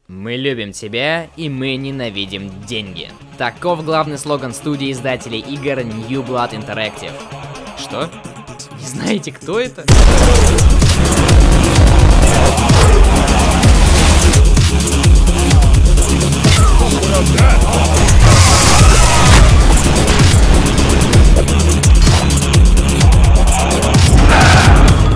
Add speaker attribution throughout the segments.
Speaker 1: Мы любим тебя, и мы ненавидим деньги. Таков главный слоган студии издателей игр New Blood Interactive. Что? Не знаете, кто это?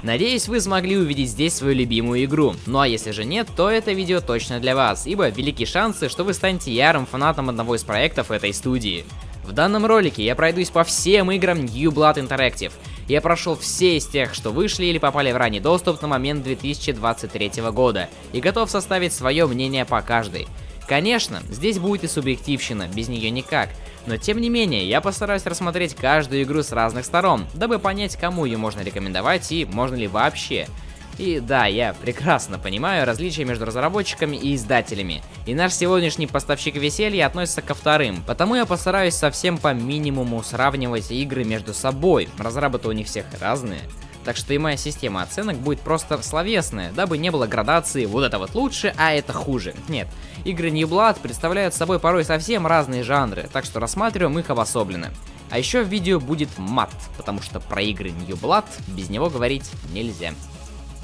Speaker 1: Надеюсь, вы смогли увидеть здесь свою любимую игру. Ну а если же нет, то это видео точно для вас, ибо велики шансы, что вы станете ярым фанатом одного из проектов этой студии. В данном ролике я пройдусь по всем играм New Blood Interactive. Я прошел все из тех, что вышли или попали в ранний доступ на момент 2023 года, и готов составить свое мнение по каждой. Конечно, здесь будет и субъективщина, без нее никак. Но тем не менее, я постараюсь рассмотреть каждую игру с разных сторон, дабы понять, кому ее можно рекомендовать и можно ли вообще. И да, я прекрасно понимаю различия между разработчиками и издателями. И наш сегодняшний поставщик веселья относится ко вторым, потому я постараюсь совсем по минимуму сравнивать игры между собой. Разрабы-то у них всех разные. Так что и моя система оценок будет просто словесная, дабы не было градации «вот это вот лучше, а это хуже». Нет, игры New Blood представляют собой порой совсем разные жанры, так что рассматриваем их обособленно. А еще в видео будет мат, потому что про игры New Blood без него говорить нельзя.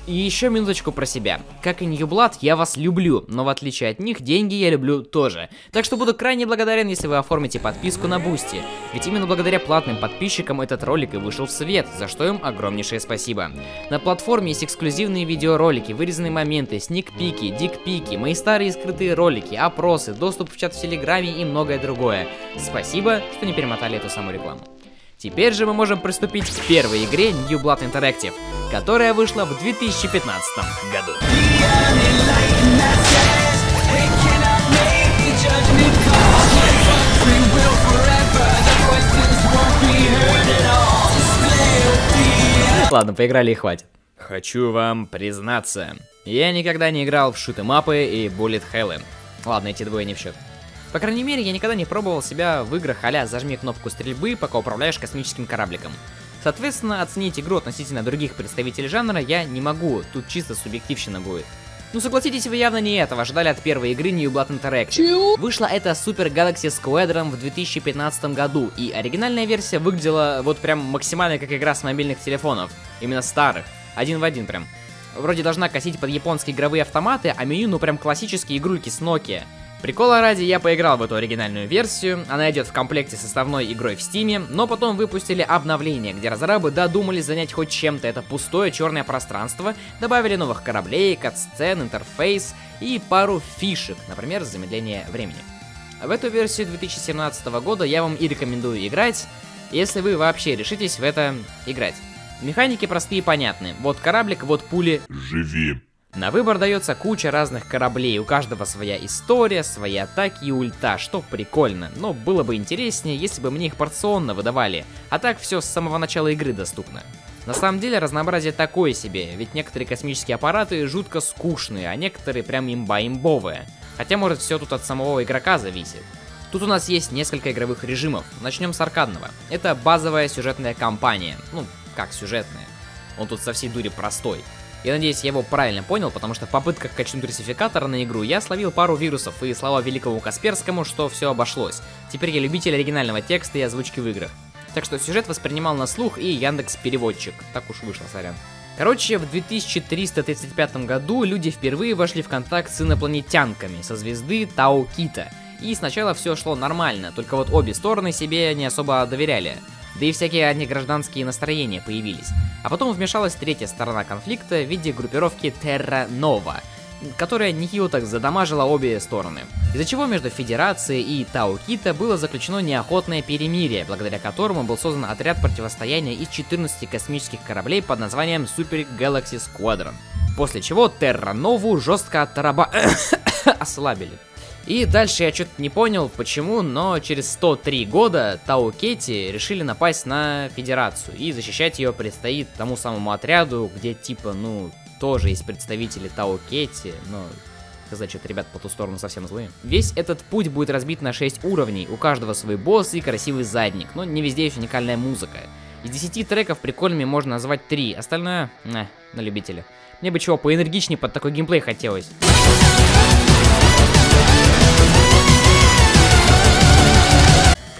Speaker 1: И еще минуточку про себя. Как и New Blood, я вас люблю, но в отличие от них, деньги я люблю тоже. Так что буду крайне благодарен, если вы оформите подписку на Boosty. Ведь именно благодаря платным подписчикам этот ролик и вышел в свет, за что им огромнейшее спасибо. На платформе есть эксклюзивные видеоролики, вырезанные моменты, сникпики, дикпики, мои старые скрытые ролики, опросы, доступ в чат в Телеграме и многое другое. Спасибо, что не перемотали эту самую рекламу. Теперь же мы можем приступить к первой игре New Blood Interactive, которая вышла в 2015 году. Ладно, поиграли и хватит. Хочу вам признаться, я никогда не играл в шутэмапы и буллет хеллы. Ладно, эти двое не в счет. По крайней мере, я никогда не пробовал себя в играх а-ля «зажми кнопку стрельбы, пока управляешь космическим корабликом». Соответственно, оценить игру относительно других представителей жанра я не могу, тут чисто субъективщина будет. Ну согласитесь, вы явно не этого ожидали от первой игры New Blood Interactive. Вышла эта Super Galaxy Squadron в 2015 году, и оригинальная версия выглядела вот прям максимально как игра с мобильных телефонов, именно старых, один в один прям. Вроде должна косить под японские игровые автоматы, а меню ну прям классические игрульки с Nokia. Прикола ради, я поиграл в эту оригинальную версию, она идет в комплекте с основной игрой в Steam, но потом выпустили обновление, где разрабы додумались занять хоть чем-то это пустое черное пространство, добавили новых кораблей, катсцен, интерфейс и пару фишек, например, замедление времени. В эту версию 2017 года я вам и рекомендую играть, если вы вообще решитесь в это играть. Механики простые и понятны, вот кораблик, вот пули, живи. На выбор дается куча разных кораблей, у каждого своя история, свои атаки и ульта, что прикольно, но было бы интереснее, если бы мне их порционно выдавали, а так все с самого начала игры доступно. На самом деле разнообразие такое себе, ведь некоторые космические аппараты жутко скучные, а некоторые прям имба-имбовые, хотя может все тут от самого игрока зависит. Тут у нас есть несколько игровых режимов, начнем с аркадного, это базовая сюжетная кампания, ну как сюжетная, он тут со всей дури простой. Я надеюсь, я его правильно понял, потому что в попытках качнуть русификатора на игру я словил пару вирусов, и слава великому Касперскому, что все обошлось. Теперь я любитель оригинального текста и озвучки в играх. Так что сюжет воспринимал на слух и Яндекс.Переводчик. Так уж вышло, сорян. Короче, в 2335 году люди впервые вошли в контакт с инопланетянками со звезды Тау-Кита. И сначала все шло нормально, только вот обе стороны себе не особо доверяли. Да и всякие антигражданские настроения появились. А потом вмешалась третья сторона конфликта в виде группировки Terra Nova, которая нехило так задамажила обе стороны. Из-за чего между Федерацией и Тау-Кита было заключено неохотное перемирие, благодаря которому был создан отряд противостояния из 14 космических кораблей под названием Super Galaxy Squadron. После чего Terra Nova жестко ослабили. И дальше я что-то не понял, почему, но через 103 года Тау-Кити решили напасть на Федерацию, и защищать ее предстоит тому самому отряду, где типа, ну, тоже есть представители Тау-Кити, но... Сказать, что ребят по ту сторону совсем злые. Весь этот путь будет разбит на 6 уровней, у каждого свой босс и красивый задник, но не везде есть уникальная музыка. Из 10 треков прикольными можно назвать 3, остальное, на любителя. Мне бы чего поэнергичнее под такой геймплей хотелось.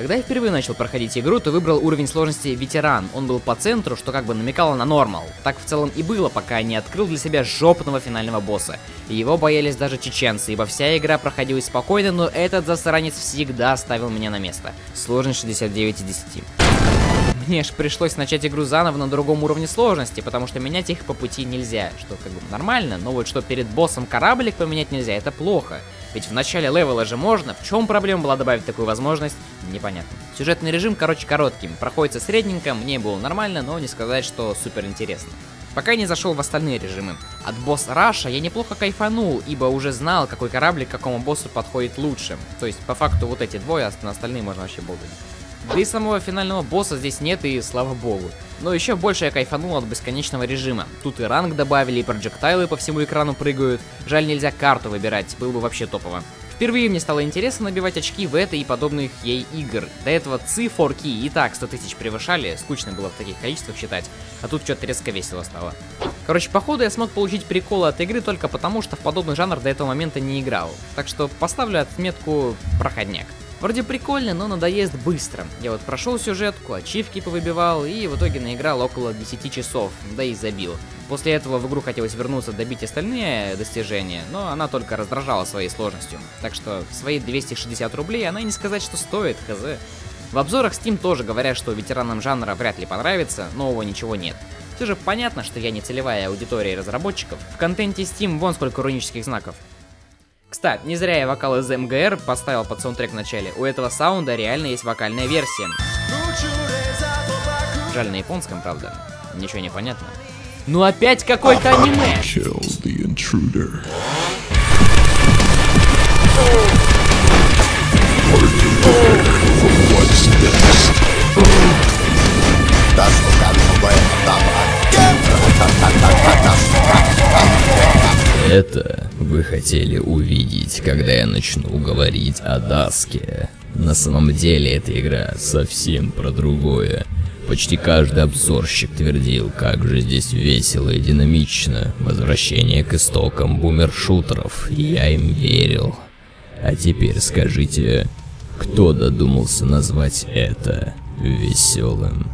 Speaker 1: Когда я впервые начал проходить игру, то выбрал уровень сложности ветеран. Он был по центру, что как бы намекало на нормал. Так в целом и было, пока не открыл для себя жопного финального босса. И его боялись даже чеченцы, ибо вся игра проходилась спокойно, но этот засранец всегда ставил меня на место. Сложность 69 из 10. Мне ж пришлось начать игру заново на другом уровне сложности, потому что менять их по пути нельзя, что как бы нормально, но вот что перед боссом кораблик поменять нельзя, это плохо. Ведь в начале левела же можно, в чем проблема была добавить такую возможность, непонятно. Сюжетный режим, короче, коротким, проходится средненько, мне было нормально, но не сказать, что супер интересно. Пока я не зашел в остальные режимы. От босс-раша я неплохо кайфанул, ибо уже знал, какой кораблик к какому боссу подходит лучше. То есть, по факту, вот эти двое, а на остальные можно вообще болтать. Да и самого финального босса здесь нет, и слава богу. Но еще больше я кайфанул от бесконечного режима. Тут и ранг добавили, и проджектайлы по всему экрану прыгают. Жаль, нельзя карту выбирать, было бы вообще топово. Впервые мне стало интересно набивать очки в этой и подобных ей игр. До этого цифорки и так 100 тысяч превышали, скучно было в таких количествах считать, а тут что-то резко весело стало. Короче, походу я смог получить приколы от игры только потому, что в подобный жанр до этого момента не играл. Так что поставлю отметку проходняк. Вроде прикольно, но надоест быстро. Я вот прошел сюжетку, ачивки повыбивал и в итоге наиграл около 10 часов, да и забил. После этого в игру хотелось вернуться, добить остальные достижения, но она только раздражала своей сложностью. Так что свои 260 рублей она и не сказать, что стоит, хз. В обзорах Steam тоже говорят, что ветеранам жанра вряд ли понравится, нового ничего нет. Все же понятно, что я не целевая аудитория разработчиков. В контенте Steam вон сколько иронических знаков. Кстати, не зря я вокал из МГР поставил под саундтрек в начале. У этого саунда реально есть вокальная версия. Жаль, на японском, правда. Ничего не понятно. Ну опять какой-то аниме!
Speaker 2: Это вы хотели увидеть, когда я начну говорить о Даске. На самом деле эта игра совсем про другое. Почти каждый обзорщик твердил, как же здесь весело и динамично. Возвращение к истокам бумер-шутеров. Я им верил. А теперь скажите, кто додумался назвать это веселым?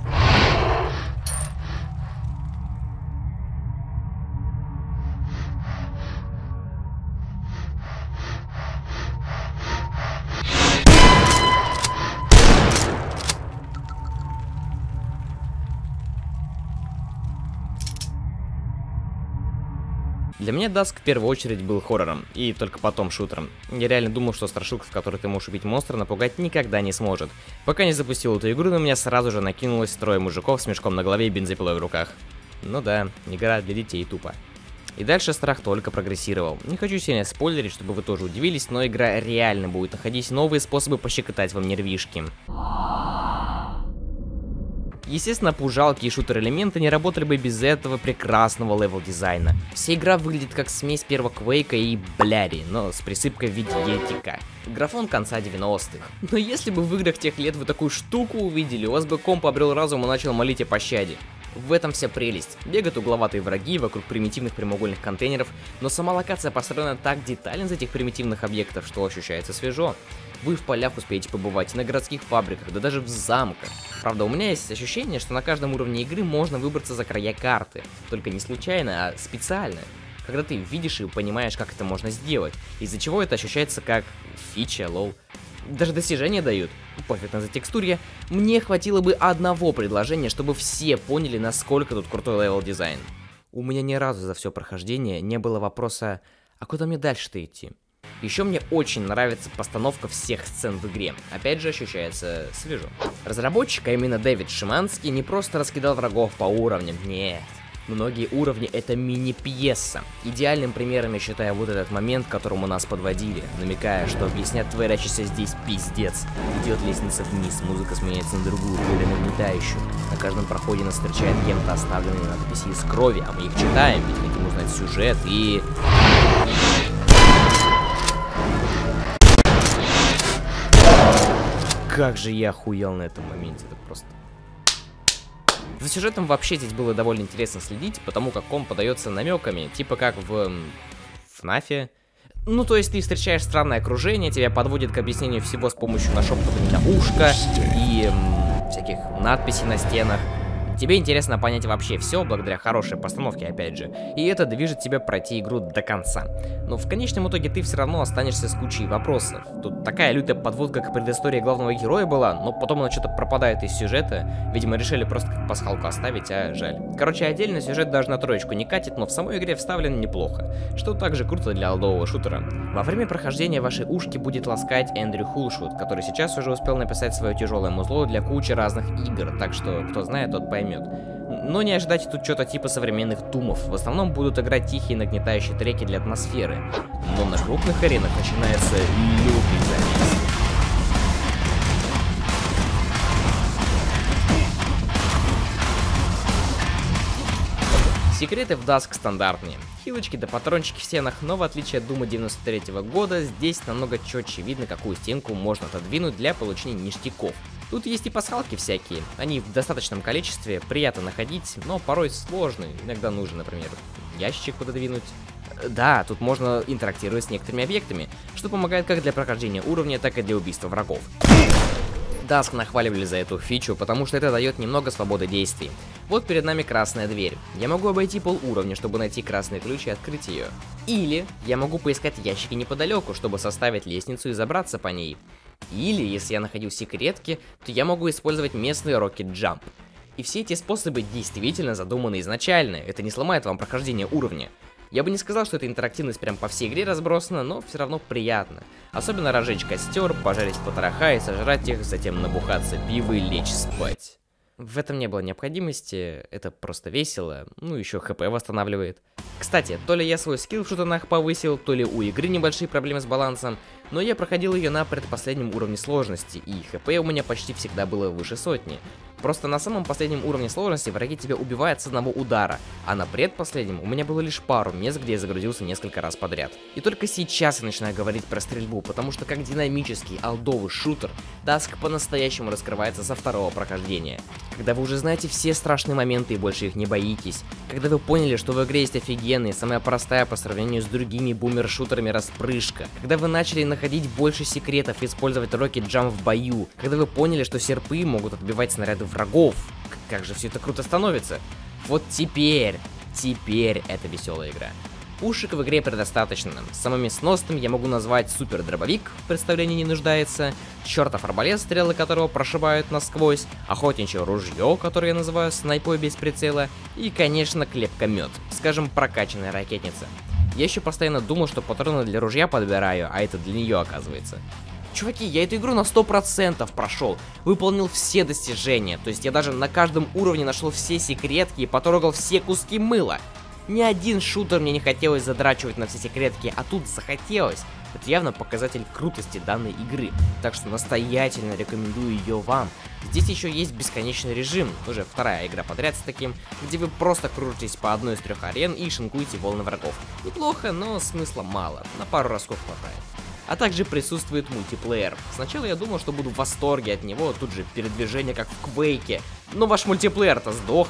Speaker 1: Для меня Dusk в первую очередь был хоррором, и только потом шутером. Я реально думал, что страшилка, в которой ты можешь убить монстра, напугать никогда не сможет. Пока не запустил эту игру, на меня сразу же накинулось трое мужиков с мешком на голове и бензопилой в руках. Ну да, игра для детей тупо. И дальше страх только прогрессировал. Не хочу сильно спойлерить, чтобы вы тоже удивились, но игра реально будет находить новые способы пощекотать вам нервишки. Естественно, пужалки и шутер-элементы не работали бы без этого прекрасного левел-дизайна. Вся игра выглядит как смесь первого Квейка и Бляри, но с присыпкой в виде ЕТК. Графон конца 90-х. Но если бы в играх тех лет вы такую штуку увидели, у вас бы комп обрел разум и начал молить о пощаде. В этом вся прелесть. Бегают угловатые враги вокруг примитивных прямоугольных контейнеров, но сама локация построена так детально из этих примитивных объектов, что ощущается свежо. Вы в полях успеете побывать, на городских фабриках, да даже в замках. Правда, у меня есть ощущение, что на каждом уровне игры можно выбраться за края карты. Только не случайно, а специально. Когда ты видишь и понимаешь, как это можно сделать. Из-за чего это ощущается как фича, лол. Даже достижения дают. Пофиг на затекстурье. Мне хватило бы одного предложения, чтобы все поняли, насколько тут крутой левел-дизайн. У меня ни разу за все прохождение не было вопроса, а куда мне дальше-то идти? Еще мне очень нравится постановка всех сцен в игре. Опять же, ощущается свежо. Разработчик, а именно Дэвид Шиманский, не просто раскидал врагов по уровням, нет. Многие уровни это мини-пьеса. Идеальным примером я считаю вот этот момент, к которому нас подводили, намекая, что объяснять творящийся здесь пиздец. Идет лестница вниз, музыка сменяется на другую, более нагнетающую. На каждом проходе нас встречает кем-то оставленные надписи из крови, а мы их читаем, ведь хотим узнать сюжет и... Как же я охуел на этом моменте, это просто... За сюжетом вообще здесь было довольно интересно следить, потому как он подается намеками, типа как в FNAF. Ну, то есть ты встречаешь странное окружение, тебя подводит к объяснению всего с помощью нашептывания на ушко и всяких надписей на стенах. Тебе интересно понять вообще все, благодаря хорошей постановке, опять же, и это движет тебя пройти игру до конца. Но в конечном итоге ты все равно останешься с кучей вопросов. Тут такая лютая подводка к предыстории главного героя была, но потом она что-то пропадает из сюжета. Видимо, решили просто как пасхалку оставить, а жаль. Короче, отдельно сюжет даже на троечку не катит, но в самой игре вставлен неплохо, что также круто для олдового шутера. Во время прохождения ваши ушки будет ласкать Эндрю Хулшут, который сейчас уже успел написать свое тяжелое музло для кучи разных игр, так что кто знает, тот поймет. Но не ожидайте тут что-то типа современных думов. В основном будут играть тихие нагнетающие треки для атмосферы. Но на крупных аренах начинается лютый замес. Секреты в Dusk стандартные. Хилочки да патрончики в стенах, но в отличие от Дума 93-го года, здесь намного четче видно, какую стенку можно отодвинуть для получения ништяков. Тут есть и пасхалки всякие, они в достаточном количестве, приятно находить, но порой сложно, иногда нужно, например, ящик пододвинуть. Да, тут можно интерактировать с некоторыми объектами, что помогает как для прохождения уровня, так и для убийства врагов. Dusk нахваливали за эту фичу, потому что это дает немного свободы действий. Вот перед нами красная дверь. Я могу обойти полуровня, чтобы найти красный ключ и открыть ее. Или я могу поискать ящики неподалеку, чтобы составить лестницу и забраться по ней. Или, если я находил секретки, то я могу использовать местный Rocket Jump. И все эти способы действительно задуманы изначально, это не сломает вам прохождение уровня. Я бы не сказал, что эта интерактивность прям по всей игре разбросана, но все равно приятно. Особенно разжечь костер, пожарить потроха и сожрать их, затем набухаться пива и лечь спать. В этом не было необходимости, это просто весело, ну еще хп восстанавливает. Кстати, то ли я свой скилл в шутанах повысил, то ли у игры небольшие проблемы с балансом, но я проходил ее на предпоследнем уровне сложности, и хп у меня почти всегда было выше сотни. Просто на самом последнем уровне сложности враги тебя убивают с одного удара, а на предпоследнем у меня было лишь пару мест, где я загрузился несколько раз подряд. И только сейчас я начинаю говорить про стрельбу, потому что как динамический олдовый шутер, Dusk по-настоящему раскрывается со второго прохождения. Когда вы уже знаете все страшные моменты и больше их не боитесь, когда вы поняли, что в игре есть офигенная, самая простая по сравнению с другими бумер-шутерами распрыжка, когда вы начали находить больше секретов и использовать Rocket Jump в бою, когда вы поняли, что серпы могут отбивать снаряды врагов, как же все это круто становится. Вот теперь это веселая игра. Пушек в игре предостаточно. Самыми сносными я могу назвать супер дробовик, в представлении не нуждается, чертов арбалет, стрелы которого прошибают насквозь, охотничье ружье, которое я называю снайпой без прицела, и, конечно, клепкомет, скажем, прокачанная ракетница. Я еще постоянно думал, что патроны для ружья подбираю, а это для нее оказывается. Чуваки, я эту игру на 100% прошел, выполнил все достижения, то есть я даже на каждом уровне нашел все секретки и потрогал все куски мыла. Ни один шутер мне не хотелось задрачивать на все секретки, а тут захотелось. Это явно показатель крутости данной игры, так что настоятельно рекомендую ее вам. Здесь еще есть бесконечный режим, уже вторая игра подряд с таким, где вы просто крутитесь по одной из 3 арен и шинкуете волны врагов. Неплохо, но смысла мало, на пару разков хватает. А также присутствует мультиплеер. Сначала я думал, что буду в восторге от него, тут же передвижение как в Квейке, но ваш мультиплеер-то сдох.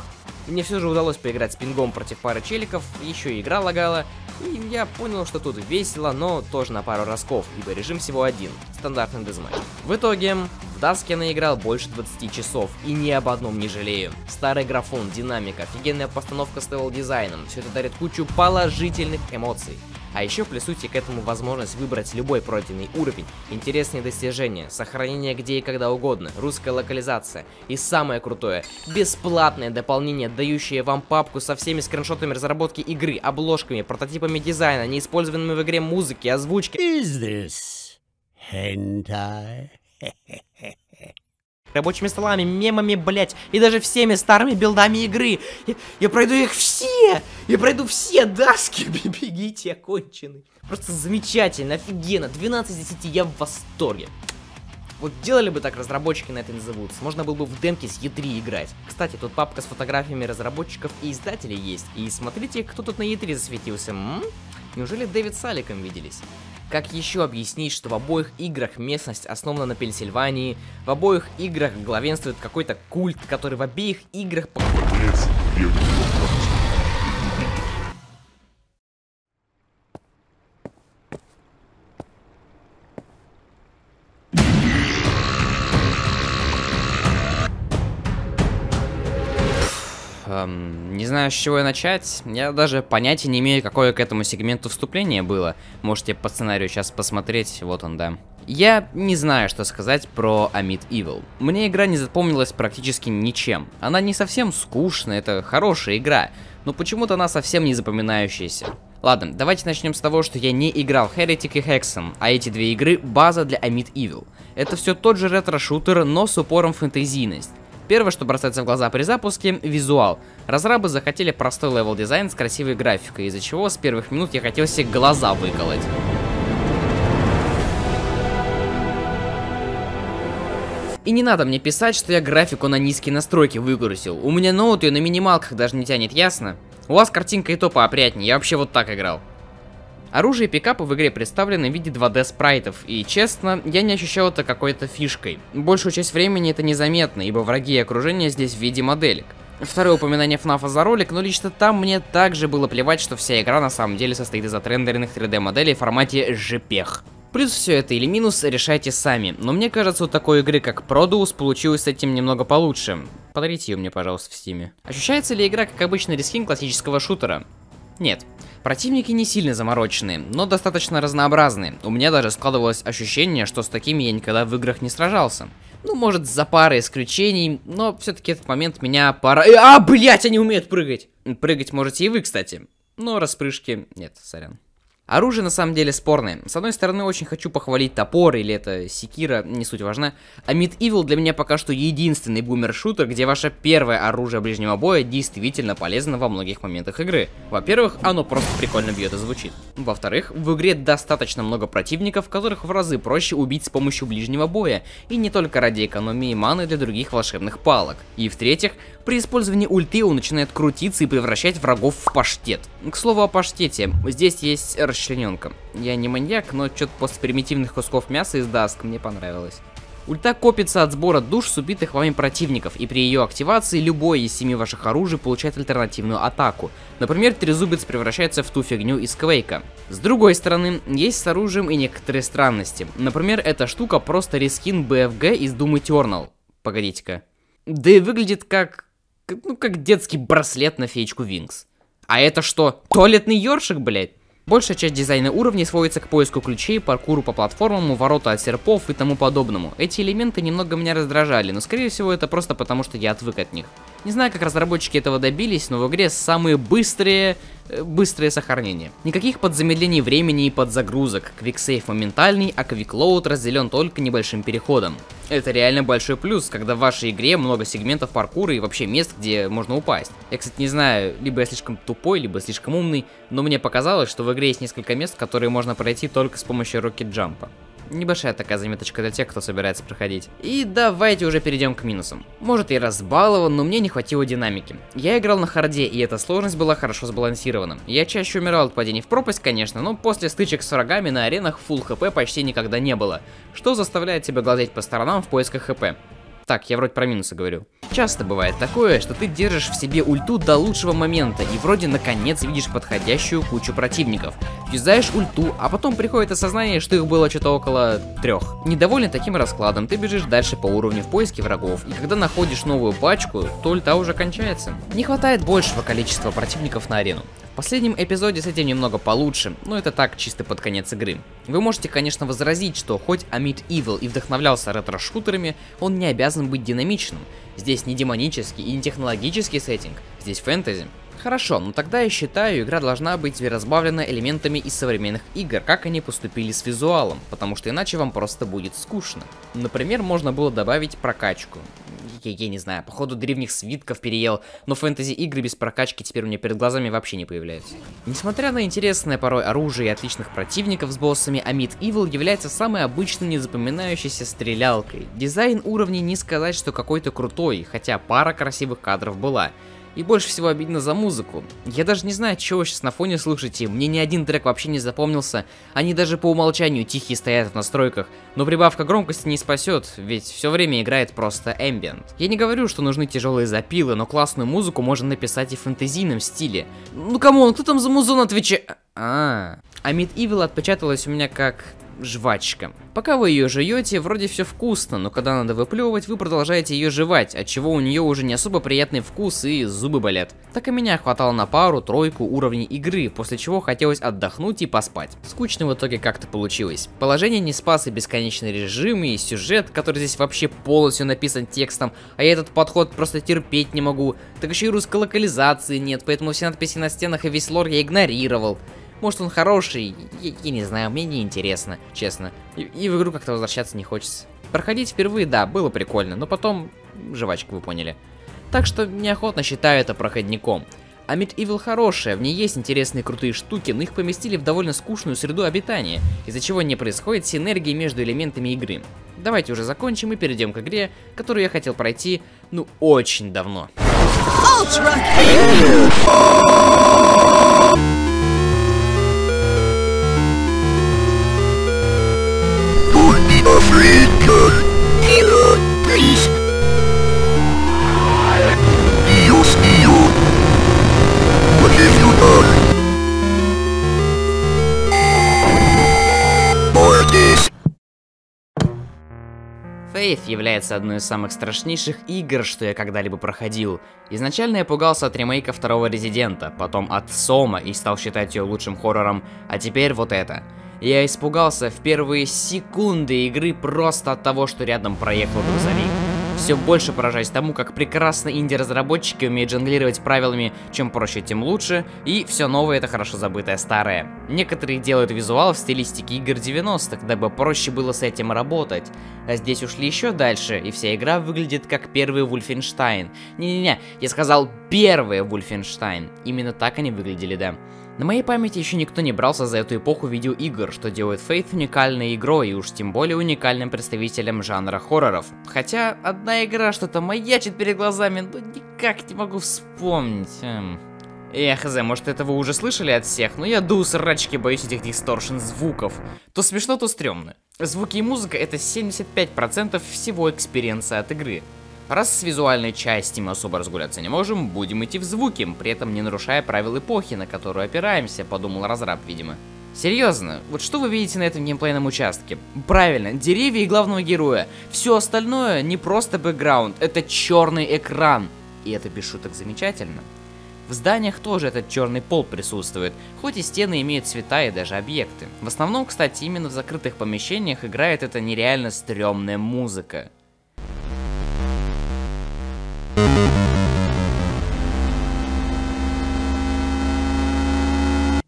Speaker 1: И мне все же удалось поиграть с пингом против пары челиков, еще и игра лагала, и я понял, что тут весело, но тоже на пару разков, ибо режим всего один, стандартный дезматч. В итоге, в Dusk я наиграл больше 20 часов, и ни об одном не жалею. Старый графон, динамика, офигенная постановка с левел-дизайном, все это дарит кучу положительных эмоций. А еще плюсуйте к этому возможность выбрать любой пройденный уровень, интересные достижения, сохранение где и когда угодно, русская локализация и самое крутое, бесплатное дополнение, дающее вам папку со всеми скриншотами разработки игры, обложками, прототипами дизайна, неиспользованными в игре музыки, озвучки. Is this hentai? Рабочими столами, мемами, блять, и даже всеми старыми билдами игры. Я пройду их все! Я пройду все Даски! Бегите, окончены. Просто замечательно, офигенно. 12 из 10, я в восторге. Вот делали бы так разработчики на это назовутся, можно было бы в демке с E3 играть. Кстати, тут папка с фотографиями разработчиков и издателей есть. И смотрите, кто тут на E3 засветился. Неужели Дэвид с Аликом виделись? Как еще объяснить, что в обоих играх местность основана на Пенсильвании, в обоих играх главенствует какой-то культ, который в обеих играх... Не знаю, с чего я начать. Я даже понятия не имею, какое к этому сегменту вступление было. Можете по сценарию сейчас посмотреть, вот он, да. Я не знаю, что сказать про Amid Evil. Мне игра не запомнилась практически ничем. Она не совсем скучная, это хорошая игра, но почему-то она совсем не запоминающаяся. Ладно, давайте начнем с того, что я не играл в Heretic и Hexen, а эти две игры — база для Amid Evil. Это все тот же ретро-шутер, но с упором в фэнтезийность. Первое, что бросается в глаза при запуске — визуал. Разрабы захотели простой левел-дизайн с красивой графикой, из-за чего с первых минут я хотел себе глаза выколоть. И не надо мне писать, что я графику на низкие настройки выгрузил. У меня ноут ее на минималках даже не тянет, ясно? У вас картинка и то поопрятнее, я вообще вот так играл. Оружие и пикапы в игре представлены в виде 2D спрайтов, и честно, я не ощущал это какой-то фишкой. Большую часть времени это незаметно, ибо враги и окружение здесь в виде моделек. Второе упоминание FNAF за ролик, но лично там мне также было плевать, что вся игра на самом деле состоит из отрендеренных 3D моделей в формате JPEG. Плюс все это или минус, решайте сами, но мне кажется, у такой игры как Produce получилось с этим немного получше. Подарите ее мне, пожалуйста, в стиме. Ощущается ли игра как обычный рескин классического шутера? Нет. Противники не сильно замороченные, но достаточно разнообразные. У меня даже складывалось ощущение, что с такими я никогда в играх не сражался. Ну, может, за парой исключений, но все-таки этот момент меня пора... Блять, они умеют прыгать! Прыгать можете и вы, кстати. Но распрыжки нет, сорян. Оружие на самом деле спорное. С одной стороны, очень хочу похвалить топор, или это секира, не суть важна. Amid Evil для меня пока что единственный бумер-шутер, где ваше первое оружие ближнего боя действительно полезно во многих моментах игры. Во-первых, оно просто прикольно бьет и звучит. Во-вторых, в игре достаточно много противников, которых в разы проще убить с помощью ближнего боя, и не только ради экономии маны для других волшебных палок. И в-третьих, при использовании ульты он начинает крутиться и превращать врагов в паштет. К слову о паштете, здесь есть расчлененка. Я не маньяк, но что-то после примитивных кусков мяса из Dusk мне понравилось. Ульта копится от сбора душ с убитых вами противников, и при ее активации любое из 7 ваших оружий получает альтернативную атаку. Например, трезубец превращается в ту фигню из Квейка. С другой стороны, есть с оружием и некоторые странности. Например, эта штука просто рескин BFG из Doom Eternal. Погодите-ка. Да и выглядит как детский браслет на феечку Винкс. А это что, туалетный ёршик, блядь? Большая часть дизайна уровней сводится к поиску ключей, паркуру по платформам, ворота от серпов и тому подобному. Эти элементы немного меня раздражали, но скорее всего это просто потому, что я отвык от них. Не знаю, как разработчики этого добились, но в игре самые быстрые сохранения. Никаких подзамедлений времени и подзагрузок. Квиксейв моментальный, а квиклоуд разделен только небольшим переходом. Это реально большой плюс, когда в вашей игре много сегментов паркура и вообще мест, где можно упасть. Я, кстати, не знаю, либо я слишком тупой, либо слишком умный, но мне показалось, что в игре есть несколько мест, которые можно пройти только с помощью рокет-джампа. Небольшая такая заметочка для тех, кто собирается проходить. И давайте уже перейдем к минусам. Может, я разбалован, но мне не хватило динамики. Я играл на харде, и эта сложность была хорошо сбалансирована. Я чаще умирал от падений в пропасть, конечно, но после стычек с врагами на аренах фулл хп почти никогда не было, что заставляет тебя глазеть по сторонам в поисках хп. Так, я вроде про минусы говорю. Часто бывает такое, что ты держишь в себе ульту до лучшего момента и вроде наконец видишь подходящую кучу противников. Юзаешь ульту, а потом приходит осознание, что их было что-то около 3. Недовольный таким раскладом, ты бежишь дальше по уровню в поиске врагов, и когда находишь новую пачку, то ульта уже кончается. Не хватает большего количества противников на арену. В последнем эпизоде с этим немного получше, но это так, чисто под конец игры. Вы можете, конечно, возразить, что хоть Amid Evil и вдохновлялся ретро-шутерами, он не обязан быть динамичным. Здесь не демонический и не технологический сеттинг, здесь фэнтези. Хорошо, но тогда я считаю, игра должна быть разбавлена элементами из современных игр, как они поступили с визуалом, потому что иначе вам просто будет скучно. Например, можно было добавить прокачку. Я не знаю, походу древних свитков переел, но фэнтези-игры без прокачки теперь у меня перед глазами вообще не появляются. Несмотря на интересное порой оружие и отличных противников с боссами, Amid Evil является самой обычной незапоминающейся стрелялкой. Дизайн уровней не сказать, что какой-то крутой, хотя пара красивых кадров была. И больше всего обидно за музыку. Я даже не знаю, чего вы сейчас на фоне слушаете, мне ни один трек вообще не запомнился, они даже по умолчанию тихие стоят в настройках, но прибавка громкости не спасет, ведь все время играет просто ambient. Я не говорю, что нужны тяжелые запилы, но классную музыку можно написать и в фэнтезийном стиле. Ну камон, кто там за музон отвечает? Amid Evil отпечаталась у меня как жвачка. Пока вы ее жуете, вроде все вкусно, но когда надо выплевывать, вы продолжаете ее жевать, отчего у нее уже не особо приятный вкус и зубы болят. Так и меня хватало на пару-тройку уровней игры, после чего хотелось отдохнуть и поспать. Скучно в итоге как-то получилось. Положение не спас и бесконечный режим, и сюжет, который здесь вообще полностью написан текстом, а я этот подход просто терпеть не могу. Так еще и русской локализации нет, поэтому все надписи на стенах и весь лор я игнорировал. Может он хороший, я не знаю, мне не интересно, честно. И в игру как-то возвращаться не хочется. Проходить впервые, да, было прикольно, но потом жвачка, вы поняли. Так что неохотно считаю это проходником. А Medieval хорошая, в ней есть интересные крутые штуки, но их поместили в довольно скучную среду обитания, из-за чего не происходит синергии между элементами игры. Давайте уже закончим и перейдем к игре, которую я хотел пройти, ну, очень давно. Faith является одной из самых страшнейших игр, что я когда-либо проходил. Изначально я пугался от ремейка второго Резидента, потом от Сома и стал считать ее лучшим хоррором, а теперь вот это. Я испугался в первые секунды игры просто от того, что рядом проехал грузовик. Все больше поражаюсь тому, как прекрасно инди-разработчики умеют жонглировать правилами, чем проще, тем лучше, и все новое — это хорошо забытое старое. Некоторые делают визуал в стилистике игр 90-х, дабы проще было с этим работать. А здесь ушли еще дальше, и вся игра выглядит как первый Wolfenstein. Не-не-не, я сказал первый Wolfenstein. Именно так они выглядели, да. На моей памяти еще никто не брался за эту эпоху видеоигр, что делает Faith уникальной игрой и уж тем более уникальным представителем жанра хорроров. Хотя одна игра что-то маячит перед глазами, но никак не могу вспомнить. Хз, может это вы уже слышали от всех, но я до срачки боюсь этих дисторшн звуков. То смешно, то стрёмно. Звуки и музыка — это 75% всего экспириенса от игры. Раз с визуальной части мы особо разгуляться не можем, будем идти в звуки, при этом не нарушая правил эпохи, на которую опираемся, подумал разраб, видимо. Серьезно, вот что вы видите на этом геймплейном участке? Правильно, деревья и главного героя. Все остальное не просто бэкграунд, это черный экран. И это без шуток замечательно. В зданиях тоже этот черный пол присутствует, хоть и стены имеют цвета и даже объекты. В основном, кстати, именно в закрытых помещениях играет эта нереально стрёмная музыка.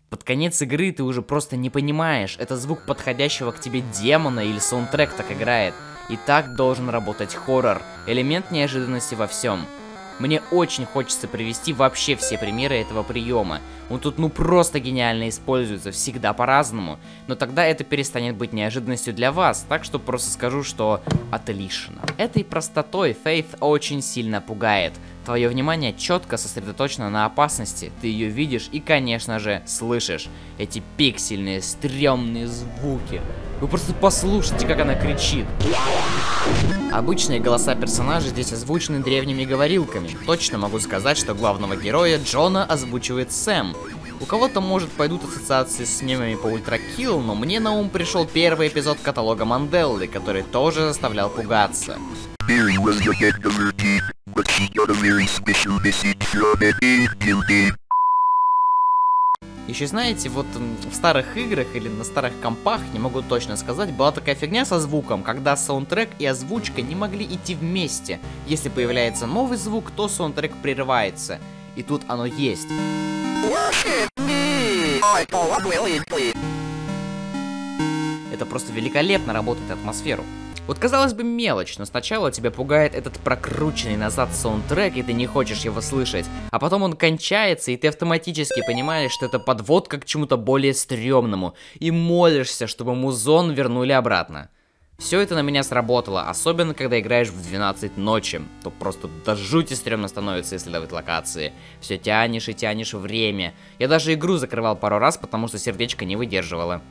Speaker 1: Под конец игры ты уже просто не понимаешь, это звук подходящего к тебе демона или саундтрек так играет. И так должен работать хоррор, элемент неожиданности во всем. Мне очень хочется привести вообще все примеры этого приема. Он тут ну просто гениально используется, всегда по-разному. Но тогда это перестанет быть неожиданностью для вас, так что просто скажу, что отлично. Этой простотой Faith очень сильно пугает. Твое внимание четко сосредоточено на опасности, ты ее видишь и, конечно же, слышишь. Эти пиксельные, стрёмные звуки. Вы просто послушайте, как она кричит. Обычные голоса персонажей здесь озвучены древними говорилками. Точно могу сказать, что главного героя Джона озвучивает Сэм. У кого-то, может, пойдут ассоциации с мемами по Ультракилл, но мне на ум пришел первый эпизод каталога Манделлы, который тоже заставлял пугаться. Еще знаете, вот в старых играх или на старых компах, не могу точно сказать, была такая фигня со звуком, когда саундтрек и озвучка не могли идти вместе. Если появляется новый звук, то саундтрек прерывается. И тут оно есть. Это просто великолепно работает атмосферу. Вот казалось бы мелочь, но сначала тебя пугает этот прокрученный назад саундтрек, и ты не хочешь его слышать. А потом он кончается, и ты автоматически понимаешь, что это подводка к чему-то более стрёмному. И молишься, чтобы музон вернули обратно. Все это на меня сработало, особенно когда играешь в 12 ночи. То просто до жути стрёмно становится исследовать локации. Все тянешь и тянешь время. Я даже игру закрывал пару раз, потому что сердечко не выдерживало.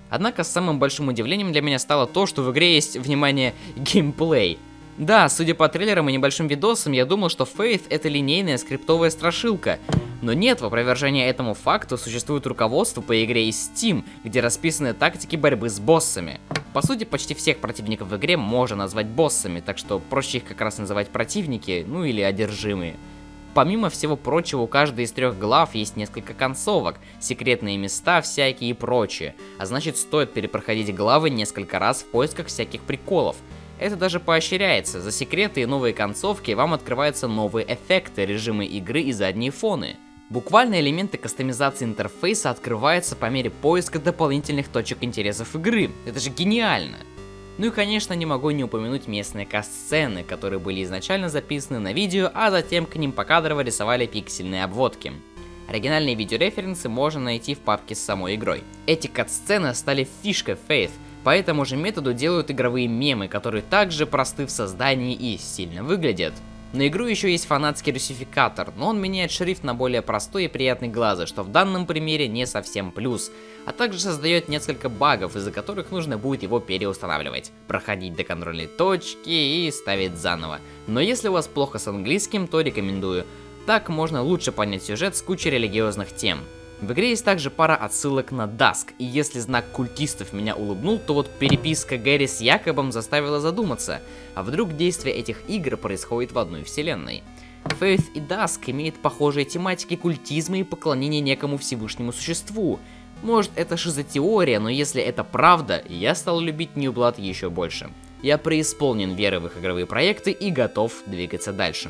Speaker 1: Однако самым большим удивлением для меня стало то, что в игре есть, внимание, геймплей. Да, судя по трейлерам и небольшим видосам, я думал, что Faith это линейная скриптовая страшилка. Но нет, в опровержение этому факту существует руководство по игре из Steam, где расписаны тактики борьбы с боссами. По сути, почти всех противников в игре можно назвать боссами, так что проще их как раз называть противники, ну или одержимые. Помимо всего прочего, у каждой из 3 глав есть несколько концовок, секретные места всякие и прочее, а значит стоит перепроходить главы несколько раз в поисках всяких приколов. Это даже поощряется, за секреты и новые концовки вам открываются новые эффекты, режимы игры и задние фоны. Буквально элементы кастомизации интерфейса открываются по мере поиска дополнительных точек интересов игры, это же гениально! Ну и конечно не могу не упомянуть местные каст-сцены, которые были изначально записаны на видео, а затем к ним покадрово рисовали пиксельные обводки. Оригинальные видеореференсы можно найти в папке с самой игрой. Эти кат-сцены стали фишкой Faith, по этому же методу делают игровые мемы, которые также просты в создании и стильно выглядят. На игру еще есть фанатский русификатор, но он меняет шрифт на более простой и приятный глазу, что в данном примере не совсем плюс, а также создает несколько багов, из-за которых нужно будет его переустанавливать, проходить до контрольной точки и ставить заново. Но если у вас плохо с английским, то рекомендую. Так можно лучше понять сюжет с кучей религиозных тем. В игре есть также пара отсылок на Dusk, и если знак культистов меня улыбнул, то вот переписка Гэри с Якобом заставила задуматься, а вдруг действие этих игр происходит в одной вселенной. Faith и Dusk имеют похожие тематики культизма и поклонения некому всевышнему существу. Может это шизотеория, но если это правда, я стал любить New Blood еще больше. Я преисполнен веры в их игровые проекты и готов двигаться дальше.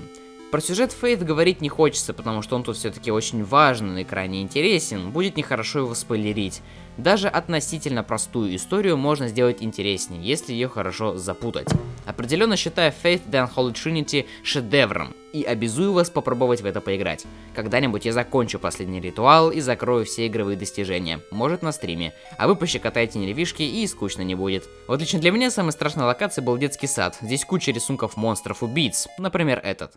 Speaker 1: Про сюжет Faith говорить не хочется, потому что он тут все-таки очень важен и крайне интересен, будет нехорошо его спойлерить. Даже относительно простую историю можно сделать интереснее, если ее хорошо запутать. Определенно считаю Faith The Unholy Trinity шедевром, и обязую вас попробовать в это поиграть. Когда-нибудь я закончу последний ритуал и закрою все игровые достижения, может на стриме, а вы пощекотаете нервишки и скучно не будет. Вот лично для меня самой страшной локацией был детский сад, здесь куча рисунков монстров-убийц, например этот.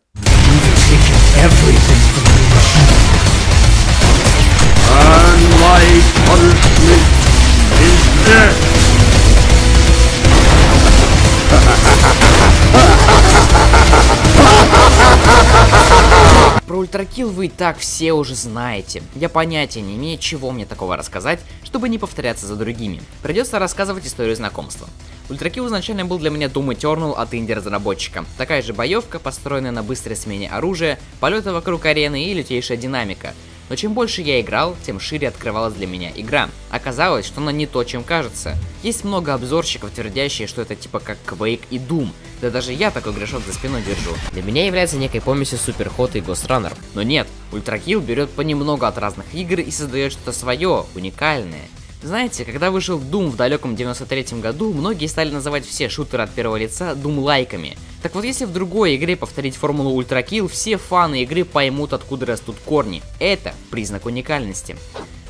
Speaker 1: Про ультракилл вы и так все уже знаете. Я понятия не имею, чего мне такого рассказать, чтобы не повторяться за другими. Придется рассказывать историю знакомства. Ультракилл изначально был для меня Doom Eternal от инди-разработчика. Такая же боевка, построенная на быстрой смене оружия, полеты вокруг арены и лютейшая динамика. Но чем больше я играл, тем шире открывалась для меня игра. Оказалось, что она не то, чем кажется. Есть много обзорщиков, твердящие, что это типа как Quake и Doom. Да даже я такой грешок за спиной держу. Для меня является некой помесью Superhot и Ghost Runner. Но нет, Ультракилл берет понемногу от разных игр и создает что-то свое, уникальное. Знаете, когда вышел Doom в далеком 93-м году, многие стали называть все шутеры от первого лица Doom-лайками. Так вот, если в другой игре повторить формулу Ультракилл, все фаны игры поймут, откуда растут корни. Это признак уникальности.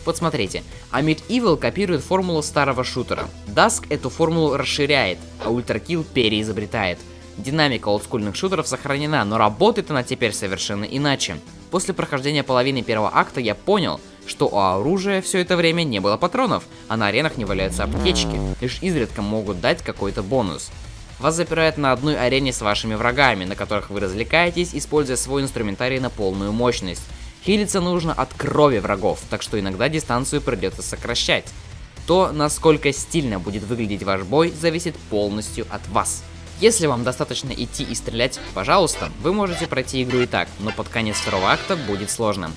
Speaker 1: Вот смотрите, Amid Evil копирует формулу старого шутера, Dusk эту формулу расширяет, а Ультракилл переизобретает. Динамика олдскульных шутеров сохранена, но работает она теперь совершенно иначе. После прохождения половины первого акта я понял, что у оружия все это время не было патронов, а на аренах не валяются аптечки, лишь изредка могут дать какой-то бонус. Вас запирают на одной арене с вашими врагами, на которых вы развлекаетесь, используя свой инструментарий на полную мощность. Хилиться нужно от крови врагов, так что иногда дистанцию придется сокращать. То, насколько стильно будет выглядеть ваш бой, зависит полностью от вас. Если вам достаточно идти и стрелять, пожалуйста, вы можете пройти игру и так, но под конец второго акта будет сложно.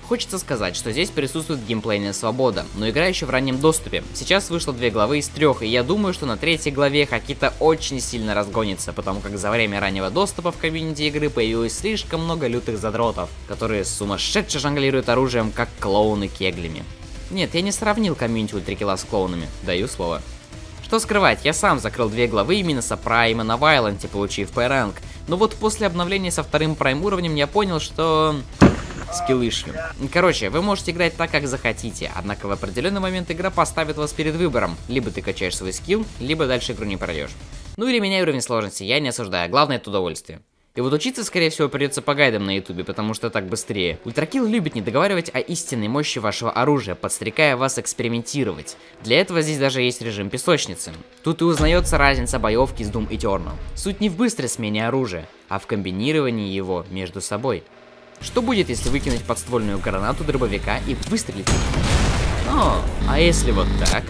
Speaker 1: Хочется сказать, что здесь присутствует геймплейная свобода, но игра еще в раннем доступе. Сейчас вышло 2 главы из 3, и я думаю, что на 3-й главе Хакита очень сильно разгонится, потому как за время раннего доступа в комьюнити игры появилось слишком много лютых задротов, которые сумасшедше жонглируют оружием, как клоуны кеглями. Нет, я не сравнил комьюнити Ультракилла с клоунами, даю слово. Что скрывать, я сам закрыл 2 главы именно со Прайма на Вайланте, получив P-ранг, но вот после обновления со 2-м Прайм уровнем я понял, что... скиллышью. Короче, вы можете играть так, как захотите, однако в определенный момент игра поставит вас перед выбором. Либо ты качаешь свой скилл, либо дальше игру не пройдешь. Ну или меняй уровень сложности, я не осуждаю, главное это удовольствие. И вот учиться, скорее всего, придется по гайдам на ютубе, потому что так быстрее. Ультракилл любит не договаривать о истинной мощи вашего оружия, подстрекая вас экспериментировать. Для этого здесь даже есть режим песочницы. Тут и узнается разница боевки с Doom Eternal. Суть не в быстрой смене оружия, а в комбинировании его между собой. Что будет, если выкинуть подствольную гранату дробовика и выстрелить? О, а если вот так?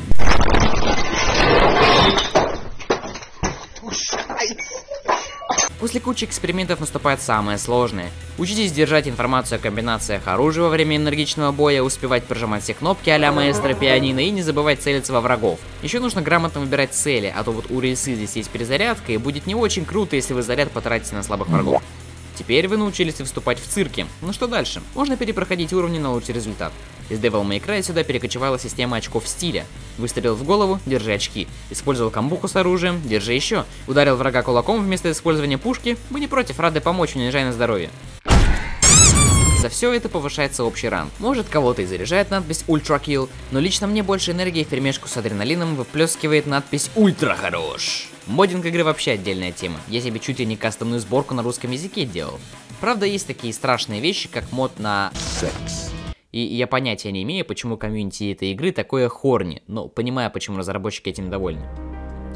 Speaker 1: После кучи экспериментов наступает самое сложное. Учитесь держать информацию о комбинациях оружия во время энергичного боя, успевать прожимать все кнопки а-ля маэстро пианино и не забывать целиться во врагов. Еще нужно грамотно выбирать цели, а то вот у рельсы здесь есть перезарядка, и будет не очень круто, если вы заряд потратите на слабых врагов. Теперь вы научились выступать в цирке. Ну что дальше? Можно перепроходить уровни на лучший результат. Из Devil May Cry сюда перекочевала система очков стиля. Выстрелил в голову, держи очки. Использовал камбуху с оружием, держи еще. Ударил врага кулаком вместо использования пушки. Мы не против, рады помочь, не езжай на здоровье. За все это повышается общий ранг. Может, кого-то и заряжает надпись Ultra Kill, но лично мне больше энергии вперемешку с адреналином выплескивает надпись Ультра хорош. Моддинг игры вообще отдельная тема. Я себе чуть ли не кастомную сборку на русском языке делал. Правда, есть такие страшные вещи, как мод на секс. И я понятия не имею, почему комьюнити этой игры такое хорни, но понимаю, почему разработчики этим довольны.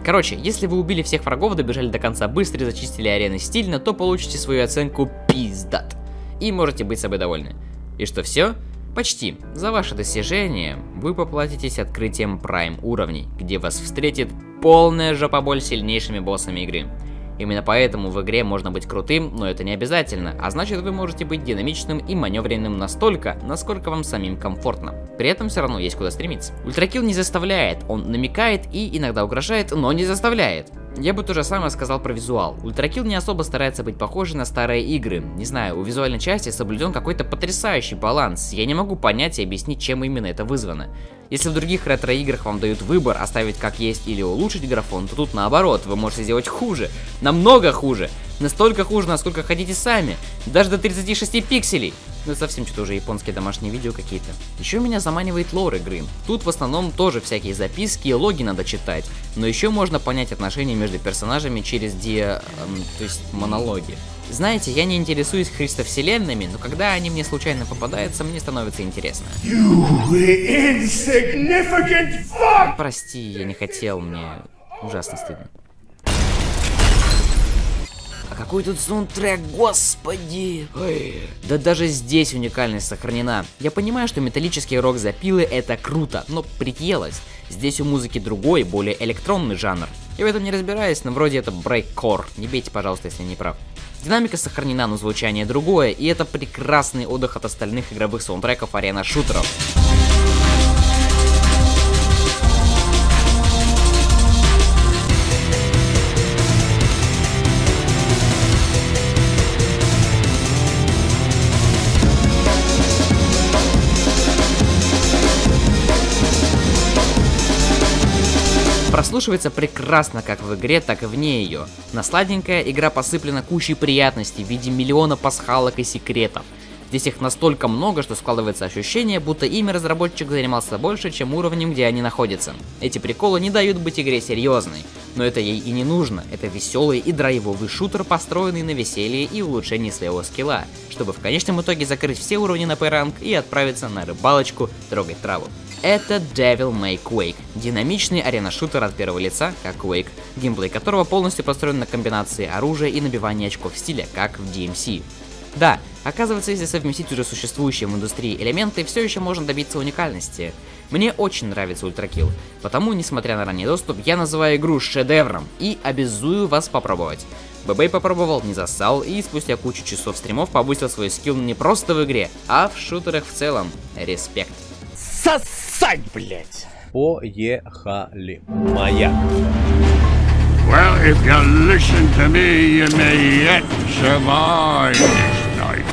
Speaker 1: Короче, если вы убили всех врагов, добежали до конца быстро и зачистили арены стильно, то получите свою оценку пиздат. И можете быть собой довольны. И что, все? Почти. За ваше достижение вы поплатитесь открытием Prime уровней, где вас встретит полная жопоболь сильнейшими боссами игры. Именно поэтому в игре можно быть крутым, но это не обязательно, а значит вы можете быть динамичным и маневренным настолько, насколько вам самим комфортно. При этом все равно есть куда стремиться. Ультракилл не заставляет, он намекает и иногда угрожает, но не заставляет. Я бы то же самое сказал про визуал. Ультракилл не особо старается быть похожей на старые игры. Не знаю, у визуальной части соблюден какой-то потрясающий баланс. Я не могу понять и объяснить, чем именно это вызвано. Если в других ретро-играх вам дают выбор оставить как есть или улучшить графон, то тут наоборот, вы можете сделать хуже. Намного хуже. Настолько хуже, насколько хотите сами. Даже до 36 пикселей. Ну совсем что-то уже японские домашние видео какие-то. Еще меня заманивает лор игры. Тут в основном тоже всякие записки и логи надо читать. Но еще можно понять отношения между персонажами через то есть монологи. Знаете, я не интересуюсь христовселенными, но когда они мне случайно попадаются, мне становится интересно. Прости, я не хотел, мне ужасно стыдно. А какой тут саундтрек, господи! Ой. Да даже здесь уникальность сохранена. Я понимаю, что металлический рок запилы это круто, но приелось. Здесь у музыки другой, более электронный жанр. Я в этом не разбираюсь, но вроде это брейккор. Не бейте, пожалуйста, если я не прав. Динамика сохранена, но звучание другое, и это прекрасный отдых от остальных игровых саундтреков арена-шутеров. Прослушивается прекрасно как в игре, так и вне ее. Насладненькая игра посыплена кучей приятностей в виде миллиона пасхалок и секретов. Здесь их настолько много, что складывается ощущение, будто ими разработчик занимался больше, чем уровнем, где они находятся. Эти приколы не дают быть игре серьезной, но это ей и не нужно. Это веселый и драйвовый шутер, построенный на веселье и улучшении своего скилла, чтобы в конечном итоге закрыть все уровни на P-ранг и отправиться на рыбалочку трогать траву. Это Devil May Quake, динамичный арена-шутер от первого лица, как Quake, геймплей которого полностью построен на комбинации оружия и набивания очков стиля, как в DMC. Да, оказывается, если совместить уже существующие в индустрии элементы, все еще можно добиться уникальности. Мне очень нравится Ультракилл, потому, несмотря на ранний доступ, я называю игру шедевром и обязую вас попробовать. ББ попробовал, не зассал и спустя кучу часов стримов повысил свой скилл не просто в игре, а в шутерах в целом. Респект.
Speaker 3: Сосать, блять! Поехали. Моя.
Speaker 4: Well, if you listen to me, you may yet survive this night.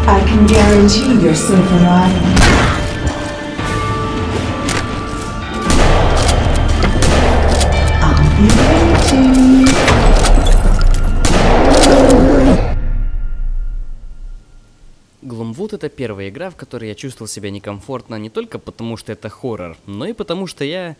Speaker 5: I can guarantee you're safe and alive. I'll be waiting.
Speaker 1: Gloomwood — это первая игра, в которой я чувствовал себя некомфортно не только потому, что это хоррор, но и потому, что я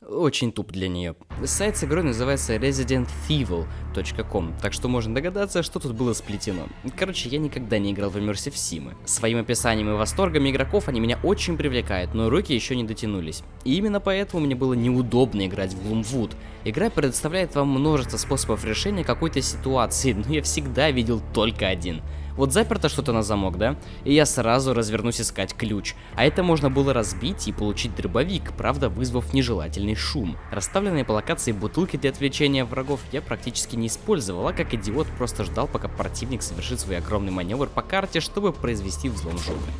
Speaker 1: очень туп для нее. Сайт с игрой называется residentevil.com, так что можно догадаться, что тут было сплетено. Короче, я никогда не играл в Immersive Sim. Своим описанием и восторгами игроков они меня очень привлекают, но руки еще не дотянулись. И именно поэтому мне было неудобно играть в Gloomwood. Игра предоставляет вам множество способов решения какой-то ситуации, но я всегда видел только один. Вот заперто что-то на замок, да? И я сразу развернусь искать ключ. А это можно было разбить и получить дробовик, правда вызвав нежелательный шум. Расставленные по локации бутылки для отвлечения врагов я практически не использовал, а как идиот просто ждал, пока противник совершит свой огромный маневр по карте, чтобы произвести взлом жопы.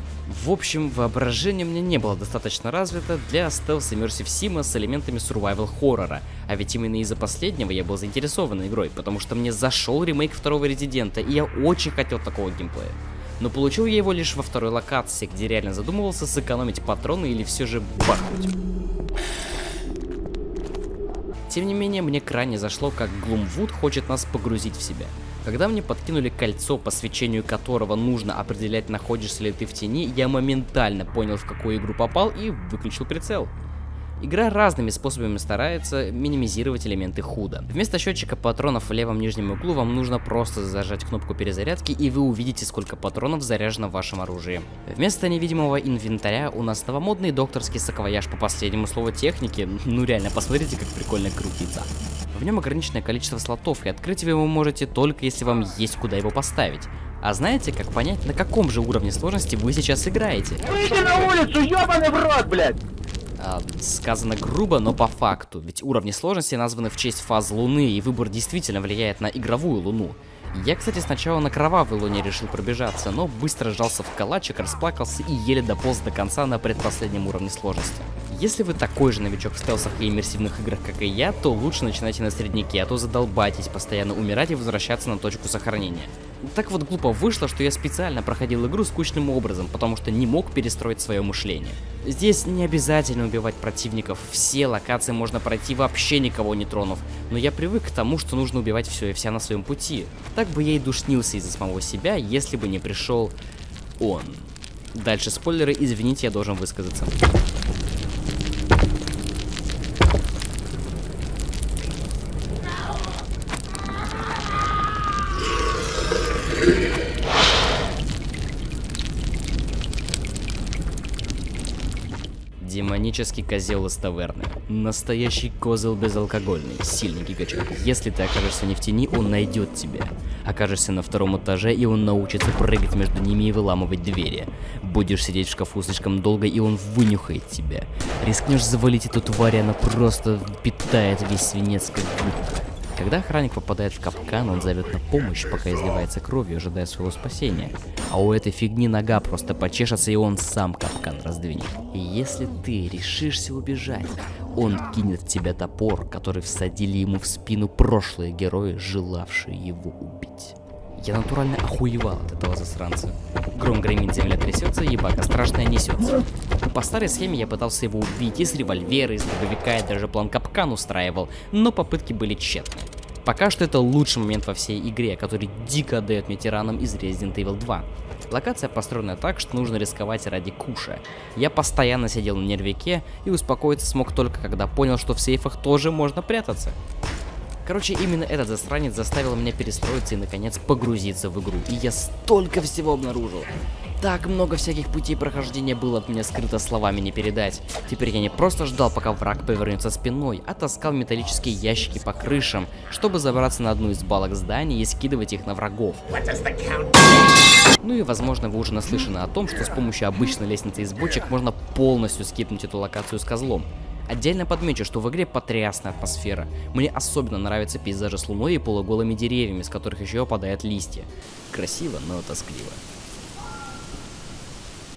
Speaker 1: В общем, воображение мне не было достаточно развито для стелс Immersive Sim с элементами survival хоррора. А ведь именно из-за последнего я был заинтересован игрой, потому что мне зашел ремейк второго Резидента, и я очень хотел такого геймплея. Но получил я его лишь во второй локации, где реально задумывался сэкономить патроны или все же бахнуть. Тем не менее, мне крайне зашло, как Gloomwood хочет нас погрузить в себя. Когда мне подкинули кольцо, по свечению которого нужно определять, находишься ли ты в тени, я моментально понял, в какую игру попал, и выключил прицел. Игра разными способами старается минимизировать элементы худа. Вместо счетчика патронов в левом нижнем углу вам нужно просто зажать кнопку перезарядки, и вы увидите, сколько патронов заряжено в вашем оружии. Вместо невидимого инвентаря у нас новомодный докторский саквояж по последнему слову техники. Ну реально, посмотрите, как прикольно крутится. В нем ограниченное количество слотов, и открыть вы его можете только если вам есть куда его поставить. А знаете, как понять, на каком же уровне сложности вы сейчас играете?
Speaker 3: Выйди на улицу, ёбаный в рот, блядь!
Speaker 1: Сказано грубо, но по факту, ведь уровни сложности названы в честь фаз Луны, и выбор действительно влияет на игровую Луну. Я, кстати, сначала на кровавой Луне решил пробежаться, но быстро сжался в калачик, расплакался и еле дополз до конца на предпоследнем уровне сложности. Если вы такой же новичок в стелсах и иммерсивных играх, как и я, то лучше начинайте на средняке, а то задолбайтесь постоянно умирать и возвращаться на точку сохранения. Так вот глупо вышло, что я специально проходил игру скучным образом, потому что не мог перестроить свое мышление. Здесь не обязательно убивать противников, все локации можно пройти вообще никого не тронув, но я привык к тому, что нужно убивать все и вся на своем пути. Так бы я и душнился из-за самого себя, если бы не пришел он. Дальше спойлеры, извините, я должен высказаться. Демонический козел из таверны. Настоящий козел безалкогольный, сильный гигачок. Если ты окажешься не в тени, он найдет тебя. Окажешься на втором этаже, и он научится прыгать между ними и выламывать двери. Будешь сидеть в шкафу слишком долго, и он вынюхает тебя. Рискнешь завалить эту тварь, она просто питает весь свинец как губка. Когда охранник попадает в капкан, он зовет на помощь, пока изливается кровью, ожидая своего спасения. А у этой фигни нога просто почешется, и он сам капкан раздвинет. И если ты решишься убежать, он кинет в тебя топор, который всадили ему в спину прошлые герои, желавшие его убить. Я натурально охуевал от этого засранца. Гром гремит, земля трясется, ебака страшная несется. По старой схеме я пытался его убить и с револьвера, и с дробовика, и даже план капкан устраивал, но попытки были тщетны. Пока что это лучший момент во всей игре, который дико отдает мне тиранам из Resident Evil 2. Локация построена так, что нужно рисковать ради куша. Я постоянно сидел на нервике и успокоиться смог только когда понял, что в сейфах тоже можно прятаться. Короче, именно этот засранец заставил меня перестроиться и наконец погрузиться в игру. И я столько всего обнаружил. Так много всяких путей прохождения было от меня скрыто, словами не передать. Теперь я не просто ждал, пока враг повернется спиной, а таскал металлические ящики по крышам, чтобы забраться на одну из балок здания и скидывать их на врагов. Ну и возможно вы уже наслышаны о том, что с помощью обычной лестницы из бочек можно полностью скипнуть эту локацию с козлом. Отдельно подмечу, что в игре потрясная атмосфера. Мне особенно нравятся пейзажи с луной и полуголыми деревьями, с которых еще опадают листья. Красиво, но тоскливо.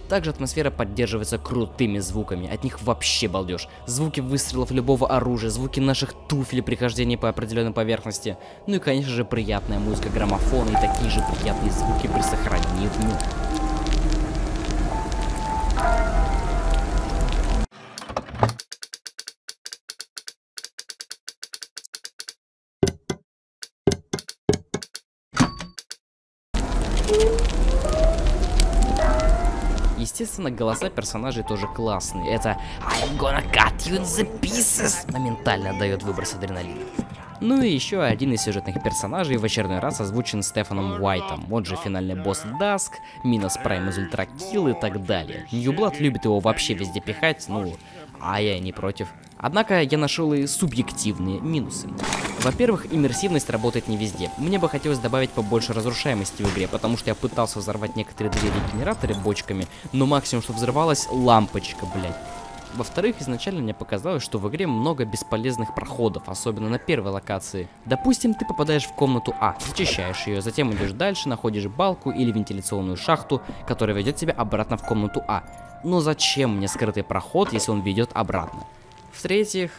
Speaker 1: Также атмосфера поддерживается крутыми звуками, от них вообще балдеж. Звуки выстрелов любого оружия, звуки наших туфель при хождении по определенной поверхности. Ну и конечно же приятная музыка граммофона и такие же приятные звуки при сохранении в нем. Естественно, голоса персонажей тоже классные. Это I'm gonna cut you in the pieces моментально дает выброс адреналина. Ну и еще один из сюжетных персонажей в очередной раз озвучен Стефаном Уайтом, он же финальный босс Даск, Минос Прайм из Ультра Килл и так далее. Ньюблад любит его вообще везде пихать, ну, а я не против. Однако я нашел и субъективные минусы. Во-первых, иммерсивность работает не везде. Мне бы хотелось добавить побольше разрушаемости в игре, потому что я пытался взорвать некоторые двери-генераторы бочками, но максимум, что взрывалась, лампочка, блядь. Во-вторых, изначально мне показалось, что в игре много бесполезных проходов, особенно на первой локации. Допустим, ты попадаешь в комнату А, зачищаешь ее, затем идешь дальше, находишь балку или вентиляционную шахту, которая ведет тебя обратно в комнату А. Но зачем мне скрытый проход, если он ведет обратно? В-третьих,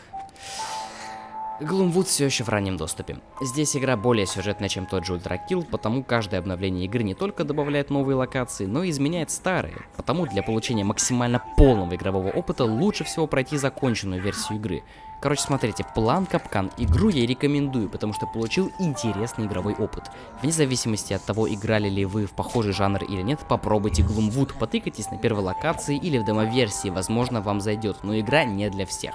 Speaker 1: Gloomwood все еще в раннем доступе. Здесь игра более сюжетная, чем тот же Ультра Килл, потому каждое обновление игры не только добавляет новые локации, но и изменяет старые. Потому для получения максимально полного игрового опыта лучше всего пройти законченную версию игры. Короче, смотрите, план Капкан. Игру я рекомендую, потому что получил интересный игровой опыт. Вне зависимости от того, играли ли вы в похожий жанр или нет, попробуйте Gloomwood, потыкайтесь на первой локации или в демо-версии, возможно, вам зайдет, но игра не для всех.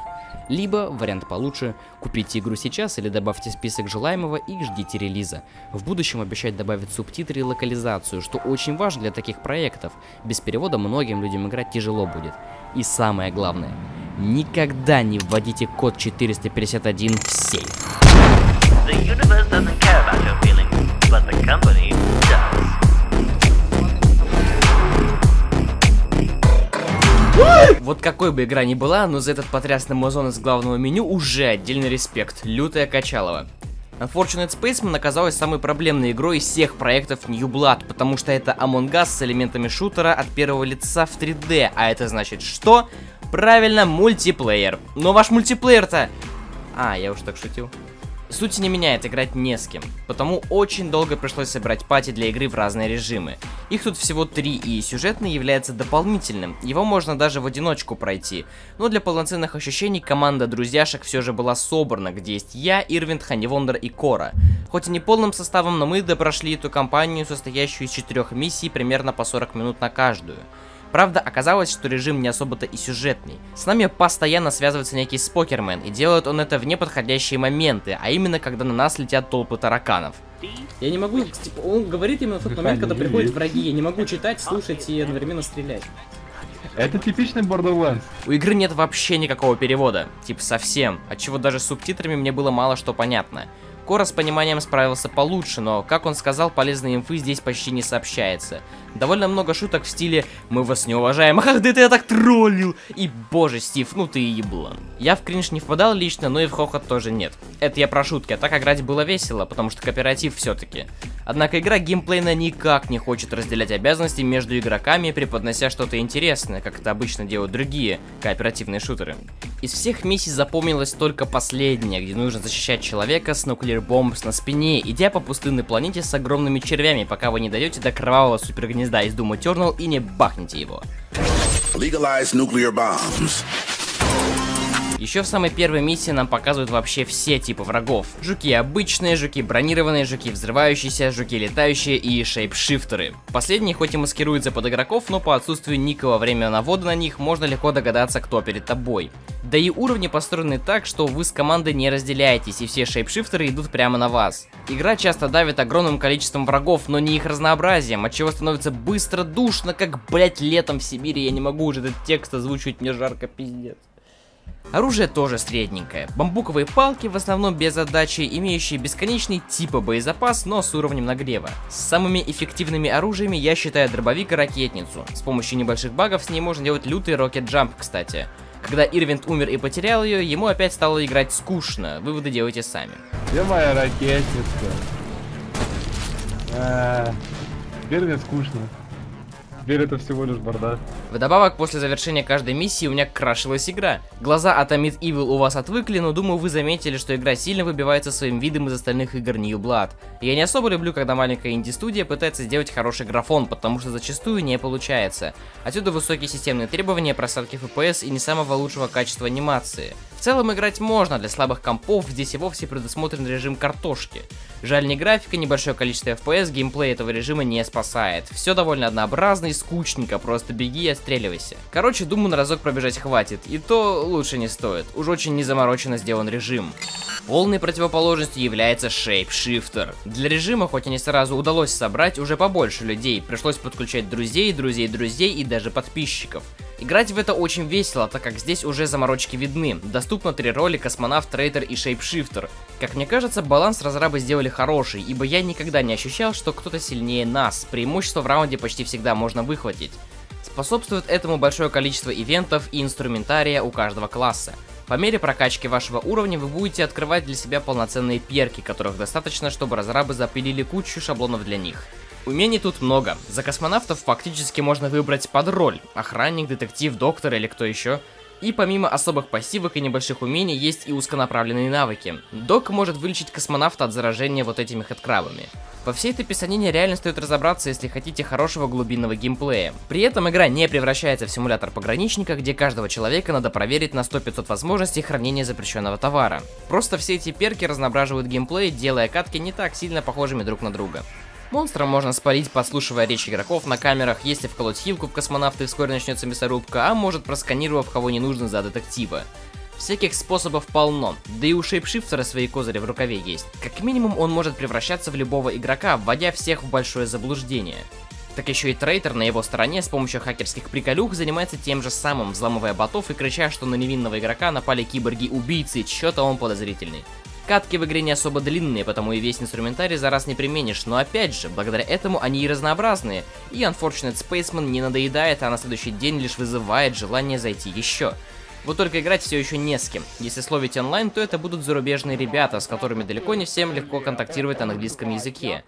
Speaker 1: Либо, вариант получше, купите игру сейчас или добавьте список желаемого и ждите релиза. В будущем обещают добавить субтитры и локализацию, что очень важно для таких проектов. Без перевода многим людям играть тяжело будет. И самое главное, никогда не вводите код 451 в сейф. Вот какой бы игра ни была, но за этот потрясный музон из главного меню уже отдельный респект. Лютая качалова. Unfortunate Spaceman оказалась самой проблемной игрой из всех проектов Newblood, потому что это Among Us с элементами шутера от первого лица в 3D, а это значит что? Правильно, мультиплеер. Но ваш мультиплеер-то... А, я уж так шутил. Суть не меняет, играть не с кем, потому очень долго пришлось собирать пати для игры в разные режимы. Их тут всего 3, и сюжетный является дополнительным, его можно даже в одиночку пройти, но для полноценных ощущений команда друзьяшек все же была собрана, где есть я, Ирвинд, Ханивондер и Кора. Хоть и не полным составом, но мы допрошли эту кампанию, состоящую из 4 миссий, примерно по 40 минут на каждую. Правда, оказалось, что режим не особо-то и сюжетный. С нами постоянно связывается некий Спокермен, и делает он это в неподходящие моменты, а именно, когда на нас летят толпы тараканов. Я не могу, типа, он говорит именно в тот момент, когда приходят враги, я не могу читать, слушать и одновременно стрелять.
Speaker 3: Это типичный Borderlands.
Speaker 1: У игры нет вообще никакого перевода, типа совсем, отчего даже с субтитрами мне было мало что понятно. Кора с пониманием справился получше, но, как он сказал, полезной инфы здесь почти не сообщается. Довольно много шуток в стиле «Мы вас не уважаем», «Ах, да я так троллил!» и «Боже, Стив, ну ты и еблан». Я в кринж не впадал лично, но и в хохот тоже нет. Это я про шутки, а так играть было весело, потому что кооператив все-таки. Однако игра геймплейно никак не хочет разделять обязанности между игроками, преподнося что-то интересное, как это обычно делают другие кооперативные шутеры. Из всех миссий запомнилась только последняя, где нужно защищать человека с Nuclear Bombs на спине, идя по пустынной планете с огромными червями, пока вы не дойдете до кровавого супергнезда из Doom Eternal и не бахнете его. Еще в самой первой миссии нам показывают вообще все типы врагов. Жуки обычные, жуки бронированные, жуки взрывающиеся, жуки летающие и шейпшифтеры. Последние хоть и маскируются под игроков, но по отсутствию ника во время навода на них можно легко догадаться, кто перед тобой. Да и уровни построены так, что вы с командой не разделяетесь, и все шейпшифтеры идут прямо на вас. Игра часто давит огромным количеством врагов, но не их разнообразием, отчего становится быстро душно, как, блять, летом в Сибири. Я не могу уже этот текст озвучивать, мне жарко, пиздец. Оружие тоже средненькое. Бамбуковые палки, в основном без отдачи, имеющие бесконечный типа боезапас, но с уровнем нагрева. С самыми эффективными оружиями я считаю дробовик и ракетницу. С помощью небольших багов с ней можно делать лютый рокет-джамп, кстати. Когда Ирвинд умер и потерял ее, ему опять стало играть скучно. Выводы делайте сами.
Speaker 3: Где моя ракетница? Теперь мне скучно. Теперь это всего лишь бардак.
Speaker 1: Вдобавок, после завершения каждой миссии у меня крашилась игра. Глаза от Amid Evil у вас отвыкли, но думаю, вы заметили, что игра сильно выбивается своим видом из остальных игр Newblood. Я не особо люблю, когда маленькая инди-студия пытается сделать хороший графон, потому что зачастую не получается. Отсюда высокие системные требования, просадки FPS и не самого лучшего качества анимации. В целом играть можно, для слабых компов здесь и вовсе предусмотрен режим картошки. Жаль, не графика, небольшое количество FPS, геймплей этого режима не спасает. Все довольно однообразно и скучненько, просто беги и отстреливайся. Короче, думаю, на разок пробежать хватит, и то лучше не стоит, уж очень незамороченно сделан режим. Полной противоположностью является Shapeshifter. Для режима, хоть и не сразу удалось собрать уже побольше людей, пришлось подключать друзей и даже подписчиков. Играть в это очень весело, так как здесь уже заморочки видны. Доступно 3 роли: Космонавт, Трейдер и Shapeshifter. Как мне кажется, баланс разрабы сделали хороший, ибо я никогда не ощущал, что кто-то сильнее нас. Преимущество в раунде почти всегда можно выхватить. Способствует этому большое количество ивентов и инструментария у каждого класса. По мере прокачки вашего уровня вы будете открывать для себя полноценные перки, которых достаточно, чтобы разрабы запилили кучу шаблонов для них. Умений тут много. За космонавтов фактически можно выбрать под роль: охранник, детектив, доктор или кто еще. И помимо особых пассивок и небольших умений, есть и узконаправленные навыки. Док может вылечить космонавта от заражения вот этими хэдкрабами. Во всей этой писанине реально стоит разобраться, если хотите хорошего глубинного геймплея. При этом игра не превращается в симулятор пограничника, где каждого человека надо проверить на 100-500 возможностей хранения запрещенного товара. Просто все эти перки разноображивают геймплей, делая катки не так сильно похожими друг на друга. Монстра можно спалить, подслушивая речь игроков на камерах, если вколоть хилку в космонавта и вскоре начнется мясорубка, а может просканировав кого не нужно за детектива. Всяких способов полно, да и у Shapeshifter свои козыри в рукаве есть. Как минимум он может превращаться в любого игрока, вводя всех в большое заблуждение. Так еще и Трейдер на его стороне с помощью хакерских приколюх занимается тем же самым, взламывая ботов и крича, что на невинного игрока напали киборги-убийцы, чё-то он подозрительный. Катки в игре не особо длинные, потому и весь инструментарий за раз не применишь, но опять же, благодаря этому они и разнообразные, и Unfortunate Spaceman не надоедает, а на следующий день лишь вызывает желание зайти еще. Вот только играть все еще не с кем. Если словить онлайн, то это будут зарубежные ребята, с которыми далеко не всем легко контактировать на английском языке.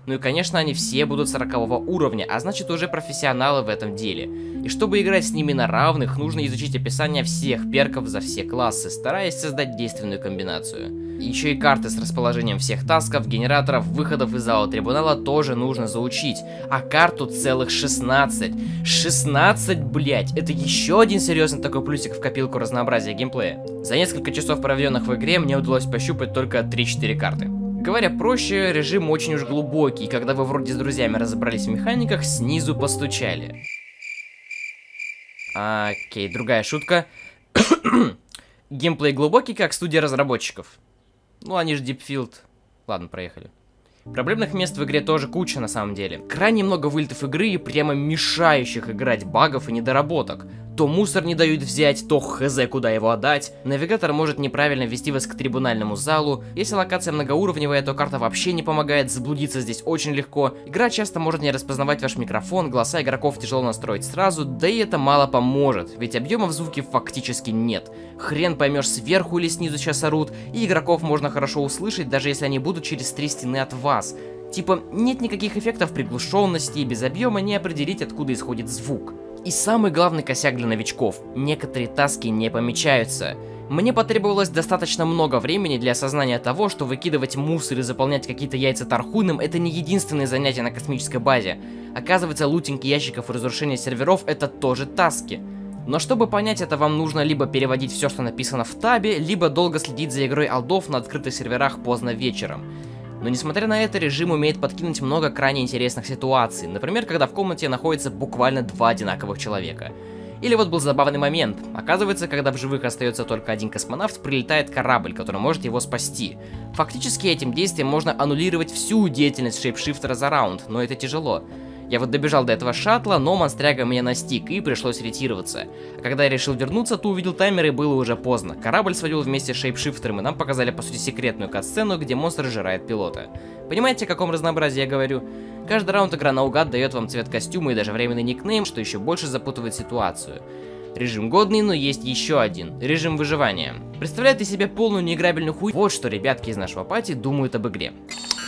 Speaker 1: Ну и конечно, они все будут 40-го уровня, а значит уже профессионалы в этом деле. И чтобы играть с ними на равных, нужно изучить описание всех перков за все классы, стараясь создать действенную комбинацию. Еще и карты с расположением всех тасков, генераторов, выходов из зала трибунала тоже нужно заучить. А карту целых 16. 16, блять, это еще один серьезный такой плюсик в копилку разнообразия геймплея. За несколько часов, проведенных в игре, мне удалось пощупать только 3-4 карты. Говоря проще, режим очень уж глубокий, и когда вы вроде с друзьями разобрались в механиках, снизу постучали. Окей, другая шутка. Геймплей глубокий, как студия разработчиков. Ну, они же Deep Field. Ладно, проехали. Проблемных мест в игре тоже куча на самом деле. Крайне много вылетов игры и прямо мешающих играть багов и недоработок. То мусор не дают взять, то хз куда его отдать. Навигатор может неправильно ввести вас к трибунальному залу. Если локация многоуровневая, то карта вообще не помогает, заблудиться здесь очень легко. Игра часто может не распознавать ваш микрофон, голоса игроков тяжело настроить сразу, да и это мало поможет, ведь объема в звуке фактически нет. Хрен поймешь, сверху или снизу сейчас орут, и игроков можно хорошо услышать, даже если они будут через 3 стены от вас. Типа, нет никаких эффектов приглушенности, и без объема не определить, откуда исходит звук. И самый главный косяк для новичков – некоторые таски не помечаются. Мне потребовалось достаточно много времени для осознания того, что выкидывать мусор и заполнять какие-то яйца тархуном – это не единственное занятие на космической базе. Оказывается, лутинг ящиков и разрушение серверов – это тоже таски. Но чтобы понять это, вам нужно либо переводить все, что написано в табе, либо долго следить за игрой алдов на открытых серверах поздно вечером. Но несмотря на это, режим умеет подкинуть много крайне интересных ситуаций. Например, когда в комнате находится буквально 2 одинаковых человека. Или вот был забавный момент. Оказывается, когда в живых остается только один космонавт, прилетает корабль, который может его спасти. Фактически этим действием можно аннулировать всю деятельность Shapeshifter за раунд, но это тяжело. Я вот добежал до этого шаттла, но монстряга меня настиг, и пришлось ретироваться. А когда я решил вернуться, то увидел таймер, и было уже поздно. Корабль сводил вместе с Shapeshifter'ом, и нам показали, по сути, секретную кат-сцену, где монстр сжирает пилота. Понимаете, о каком разнообразии я говорю? Каждый раунд игра наугад дает вам цвет костюма и даже временный никнейм, что еще больше запутывает ситуацию. Режим годный, но есть еще один. Режим выживания. Представляет из себя полную неиграбельную хуй. Вот что ребятки из нашего пати думают об игре.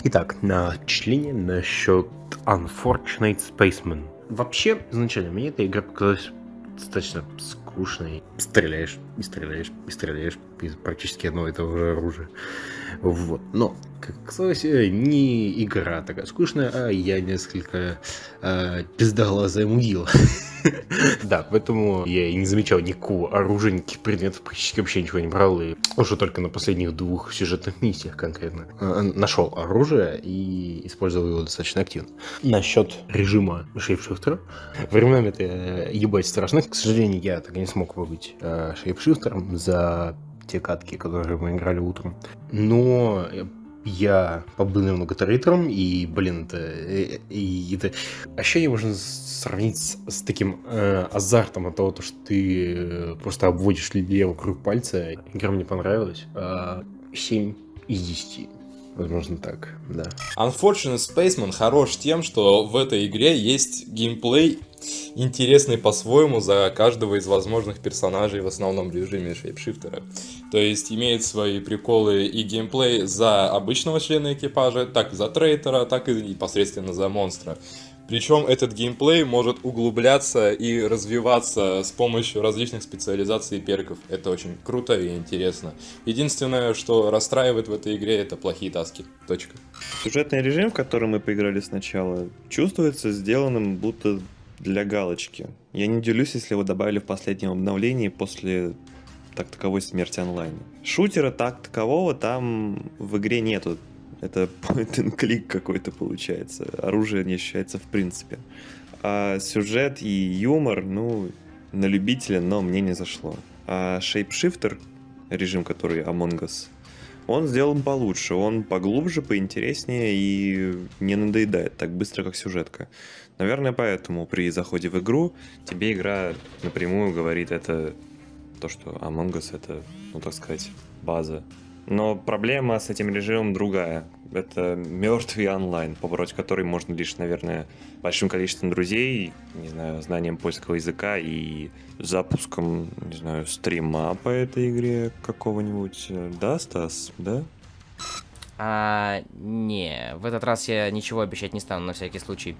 Speaker 6: Итак, на впечатление насчет Unfortunate Spaceman. Вообще, изначально мне эта игра показалась достаточно скучной. скучный. Стреляешь, и стреляешь, и стреляешь из практически одного и того же оружия. Вот. Но, как сказать, не игра такая скучная, а я несколько пиздоглазая мудила. Да, поэтому я и не замечал никакого оружия, никаких предметов, практически вообще ничего не брал. И уже только на последних 2 сюжетных миссиях конкретно нашел оружие и использовал его достаточно активно. Насчет режима шейпшифтера. Временами это ебать страшно. К сожалению, я так и не смог побыть шейпшифтером за те катки, которые мы играли утром. Но я побыл немного трейтером, и, блин, это ощущение можно сравнить с таким азартом от того, что ты просто обводишь людей вокруг пальца. Игра мне понравилась. 7 из 10. Возможно, так, да.
Speaker 7: Unfortunate Spaceman хорош тем, что в этой игре есть геймплей, интересный по-своему за каждого из возможных персонажей в основном режиме шейпшифтера. То есть имеет свои приколы и геймплей за обычного члена экипажа, так и за трейтера, так и непосредственно за монстра. Причем этот геймплей может углубляться и развиваться с помощью различных специализаций и перков. Это очень круто и интересно. Единственное, что расстраивает в этой игре, это плохие таски. Точка.
Speaker 8: Сюжетный режим, в который мы поиграли сначала, чувствуется сделанным будто для галочки. Я не удивлюсь, если его добавили в последнем обновлении после так таковой смерти онлайна. Шутера так такового там в игре нету. Это point-and-click какой-то получается. Оружие не ощущается в принципе. А сюжет и юмор, ну, на любителя, но мне не зашло. А Shapeshifter, режим, который Among Us, он сделан получше. Он поглубже, поинтереснее и не надоедает так быстро, как сюжетка. Наверное, поэтому при заходе в игру тебе игра напрямую говорит это то, что Among Us это, ну так сказать, база. Но проблема с этим режимом другая. Это мертвый онлайн, побороть который можно лишь, наверное, большим количеством друзей, не знаю, знанием польского языка и запуском, не знаю, стрима по этой игре какого-нибудь. Да, Стас? Да?
Speaker 1: Не, в этот раз я ничего обещать не стану, на всякий случай.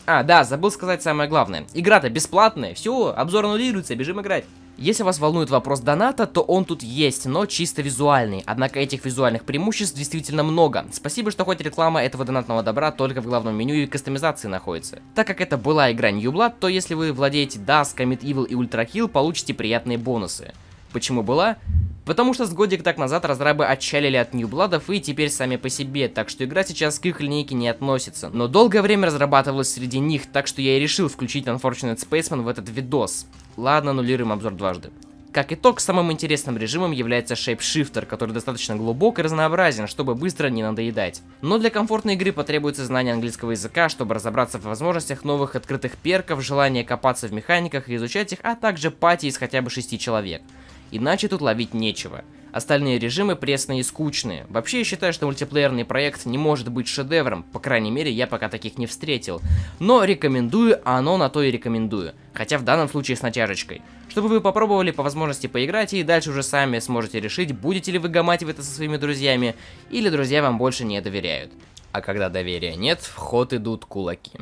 Speaker 1: Да, забыл сказать самое главное. Игра-то бесплатная, все, обзор аннулируется, бежим играть. Если вас волнует вопрос доната, то он тут есть, но чисто визуальный. Однако этих визуальных преимуществ действительно много. Спасибо, что хоть реклама этого донатного добра только в главном меню и кастомизации находится. Так как это была игра New Blood, то если вы владеете Dusk, Commit Evil и Ultra Kill, получите приятные бонусы. Почему была? Потому что с годик так назад разрабы отчалили от New Blood'ов и теперь сами по себе, так что игра сейчас к их линейке не относится. Но долгое время разрабатывалась среди них, так что я и решил включить Unfortunate Spaceman в этот видос. Ладно, аннулируем обзор дважды. Как итог, самым интересным режимом является Shapeshifter, который достаточно глубок и разнообразен, чтобы быстро не надоедать. Но для комфортной игры потребуется знание английского языка, чтобы разобраться в возможностях новых открытых перков, желание копаться в механиках и изучать их, а также пати из хотя бы 6 человек. Иначе тут ловить нечего. Остальные режимы пресные и скучные. Вообще я считаю, что мультиплеерный проект не может быть шедевром, по крайней мере я пока таких не встретил. Но рекомендую, а оно на то и рекомендую. Хотя в данном случае с натяжечкой. Чтобы вы попробовали по возможности поиграть и дальше уже сами сможете решить, будете ли вы гамать в это со своими друзьями, или друзья вам больше не доверяют. А когда доверия нет, в ход идут кулаки.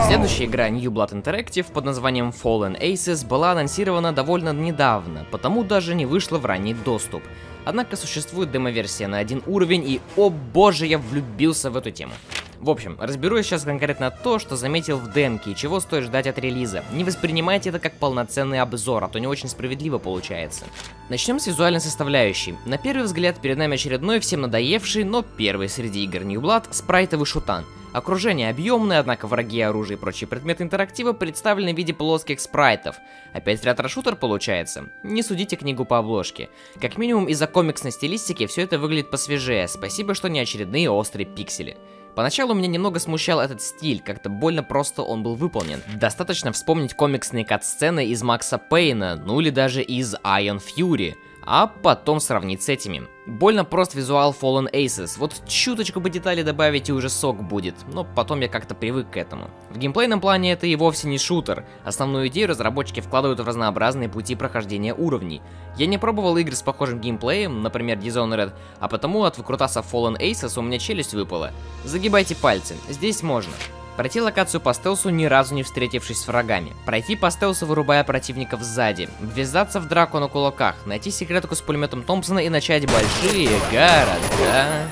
Speaker 1: Следующая игра New Blood Interactive под названием Fallen Aces была анонсирована довольно недавно, потому даже не вышла в ранний доступ. Однако существует демо-версия на 1 уровень и, о боже, я влюбился в эту тему. В общем, разберу я сейчас конкретно то, что заметил в демке и чего стоит ждать от релиза. Не воспринимайте это как полноценный обзор, а то не очень справедливо получается. Начнем с визуальной составляющей. На первый взгляд перед нами очередной всем надоевший, но первый среди игр New Blood спрайтовый шутан. Окружение объемное, однако враги, оружие и прочие предметы интерактива представлены в виде плоских спрайтов. Опять ретро-шутер получается? Не судите книгу по обложке. Как минимум из-за комиксной стилистики все это выглядит посвежее, спасибо, что не очередные острые пиксели. Поначалу меня немного смущал этот стиль, как-то больно просто он был выполнен. Достаточно вспомнить комиксные кат-сцены из Макса Пейна, ну или даже из Iron Fury, а потом сравнить с этими. Больно прост визуал Fallen Aces, вот чуточку бы деталей добавить и уже сок будет, но потом я как-то привык к этому. В геймплейном плане это и вовсе не шутер, основную идею разработчики вкладывают в разнообразные пути прохождения уровней. Я не пробовал игр с похожим геймплеем, например Dishonored, а потому от выкрутаса Fallen Aces у меня челюсть выпала. Загибайте пальцы, здесь можно. Пройти локацию по стелсу, ни разу не встретившись с врагами. Пройти по стелсу, вырубая противников сзади. Ввязаться в драку на кулаках. Найти секретку с пулеметом Томпсона и начать большие города.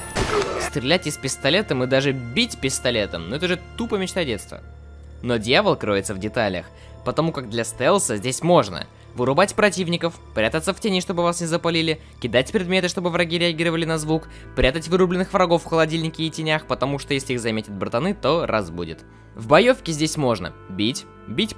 Speaker 1: Стрелять из пистолетом и даже бить пистолетом. Ну это же тупо мечта детства. Но дьявол кроется в деталях. Потому как для стелса здесь можно вырубать противников, прятаться в тени, чтобы вас не запалили, кидать предметы, чтобы враги реагировали на звук, прятать вырубленных врагов в холодильнике и тенях, потому что если их заметят братаны, то разбудит. В боевке здесь можно бить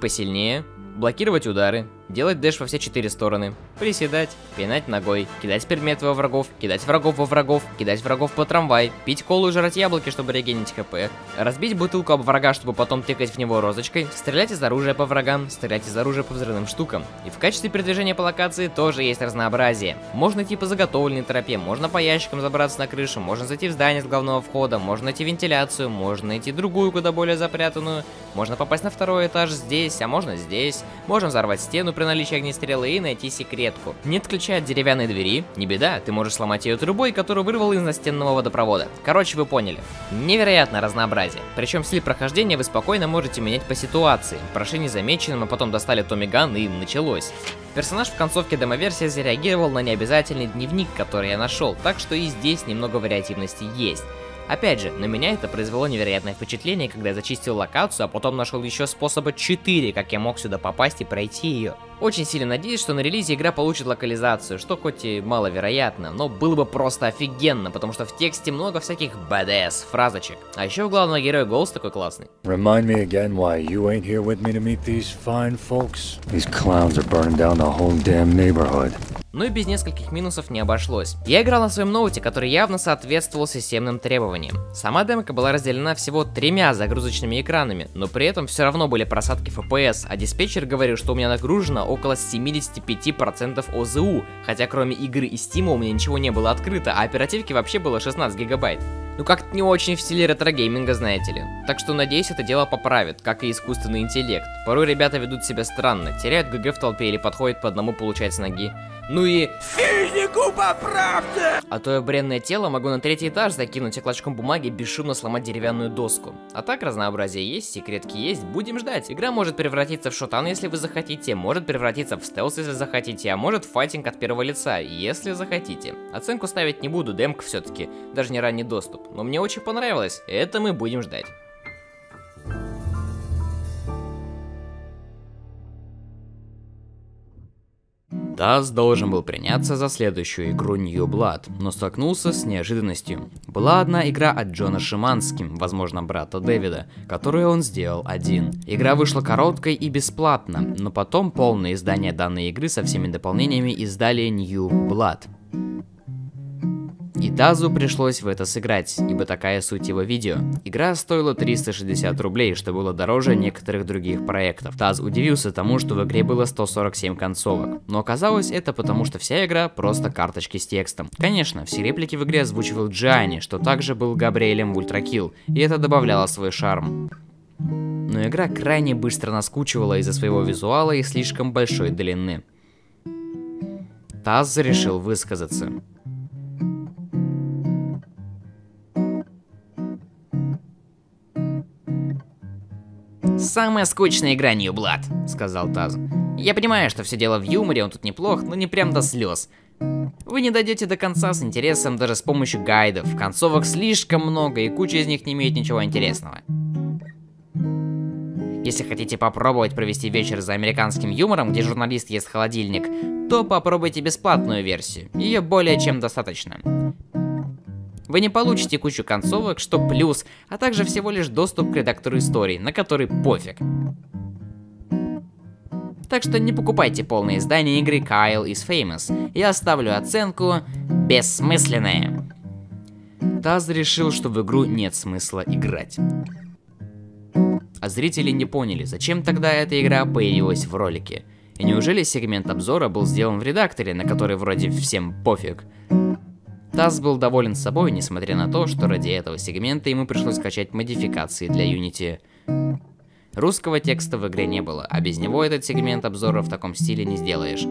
Speaker 1: посильнее, блокировать удары, делать дэш во все 4 стороны, приседать, пинать ногой, кидать предметы во врагов, кидать врагов во врагов, кидать врагов по трамвай, пить колу и жрать яблоки, чтобы регенить хп, разбить бутылку об врага, чтобы потом тыкать в него розочкой, стрелять из оружия по врагам, стрелять из оружия по взрывным штукам. И в качестве передвижения по локации тоже есть разнообразие. Можно идти по заготовленной тропе, можно по ящикам забраться на крышу, можно зайти в здание с главного входа, можно найти вентиляцию, можно найти другую, куда более запрятанную, можно попасть на второй этаж здесь, а можно здесь, можно взорвать стену при наличии огнестрела и найти секретку. Не отключая деревянные двери, не беда, ты можешь сломать ее трубой, которую вырвал из настенного водопровода. Короче, вы поняли. Невероятное разнообразие. Причем стиль прохождения вы спокойно можете менять по ситуации. Прошли незамеченным, а потом достали Томми Ган и началось. Персонаж в концовке демоверсии зареагировал на необязательный дневник, который я нашел, так что и здесь немного вариативности есть. Опять же, на меня это произвело невероятное впечатление, когда я зачистил локацию, а потом нашел еще способа 4, как я мог сюда попасть и пройти ее. Очень сильно надеюсь, что на релизе игра получит локализацию, что хоть и маловероятно, но было бы просто офигенно, потому что в тексте много всяких badass фразочек. А еще у главного героя голос такой классный.
Speaker 9: Remind me again why you ain't here with me to meet these fine folks. These clowns are burning down the whole damn neighborhood.
Speaker 1: Но и без нескольких минусов не обошлось. Я играл на своем ноуте, который явно соответствовал системным требованиям. Сама демка была разделена всего 3 загрузочными экранами, но при этом все равно были просадки FPS, а диспетчер говорил, что у меня нагружено около 75% ОЗУ, хотя кроме игры и Стима у меня ничего не было открыто, а оперативки вообще было 16 гигабайт. Ну как-то не очень в стиле ретро-гейминга, знаете ли. Так что надеюсь, это дело поправит, как и искусственный интеллект. Порой ребята ведут себя странно, теряют ГГ в толпе или подходят по одному получать с ноги. Ну и... Физику поправьте! А то я бренное тело могу на 3-й этаж закинуть и клочком бумаги бесшумно сломать деревянную доску. А так разнообразие есть, секретки есть, будем ждать. Игра может превратиться в шотан, если вы захотите, может превратиться в стелс, если захотите, а может в файтинг от первого лица, если захотите. Оценку ставить не буду, демка все-таки, даже не ранний доступ. Но мне очень понравилось, это мы будем ждать. Таз должен был приняться за следующую игру New Blood, но столкнулся с неожиданностью. Была одна игра от Джона Шимански, возможно брата Дэвида, которую он сделал один. Игра вышла короткой и бесплатно, но потом полное издание данной игры со всеми дополнениями издали New Blood. И Тазу пришлось в это сыграть, ибо такая суть его видео. Игра стоила 360 рублей, что было дороже некоторых других проектов. Таз удивился тому, что в игре было 147 концовок. Но оказалось это потому, что вся игра просто карточки с текстом. Конечно, все реплики в игре озвучивал Джиани, что также был Габриэлем в Ультракилл, и это добавляло свой шарм. Но игра крайне быстро наскучивала из-за своего визуала и слишком большой длины. Таз решил высказаться. «Самая скучная игра New Blood», — сказал Таз. «Я понимаю, что все дело в юморе, он тут неплох, но не прям до слез. Вы не дойдете до конца с интересом даже с помощью гайдов. Концовок слишком много, и куча из них не имеет ничего интересного. Если хотите попробовать провести вечер за американским юмором, где журналист ест холодильник, то попробуйте бесплатную версию. Ее более чем достаточно. Вы не получите кучу концовок, что плюс, а также всего лишь доступ к редактору истории, на который пофиг. Так что не покупайте полное издание игры Kyle is Famous. Я ставлю оценку бессмысленная. Таз решил, что в игру нет смысла играть. А зрители не поняли, зачем тогда эта игра появилась в ролике. И неужели сегмент обзора был сделан в редакторе, на который вроде всем пофиг? Тасс был доволен собой, несмотря на то, что ради этого сегмента ему пришлось скачать модификации для Unity. Русского текста в игре не было, а без него этот сегмент обзора в таком стиле не сделаешь.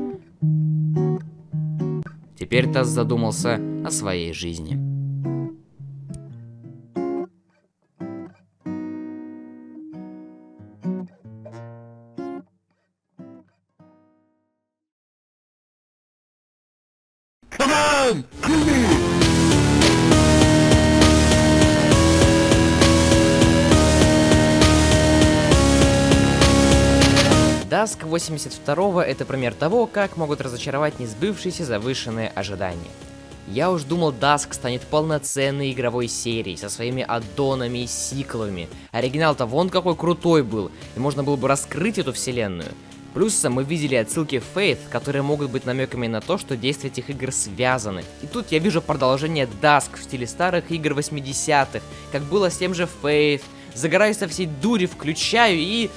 Speaker 1: Теперь Тасс задумался о своей жизни. Dusk 82 это пример того, как могут разочаровать несбывшиеся завышенные ожидания. Я уж думал, Dusk станет полноценной игровой серией, со своими аддонами и сиклами. Оригинал-то вон какой крутой был, и можно было бы раскрыть эту вселенную. Плюс мы видели отсылки в Faith, которые могут быть намеками на то, что действия этих игр связаны. И тут я вижу продолжение Dusk в стиле старых игр 80-х, как было с тем же Faith. Загораюсь со всей дури, включаю и...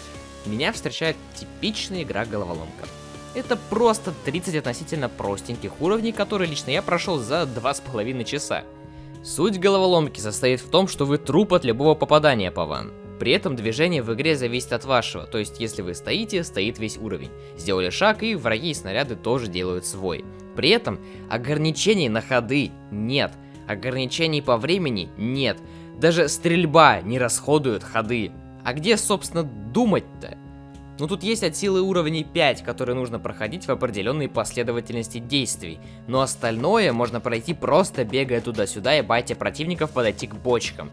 Speaker 1: меня встречает типичная игра-головоломка. Это просто 30 относительно простеньких уровней, которые лично я прошел за 2,5 часа. Суть головоломки состоит в том, что вы труп от любого попадания по вам. При этом движение в игре зависит от вашего, то есть если вы стоите, стоит весь уровень. Сделали шаг, и враги и снаряды тоже делают свой. При этом ограничений на ходы нет, ограничений по времени нет, даже стрельба не расходует ходы. А где, собственно, думать-то? Ну тут есть от силы уровней 5, которые нужно проходить в определенной последовательности действий. Но остальное можно пройти просто бегая туда-сюда и байтя противников подойти к бочкам.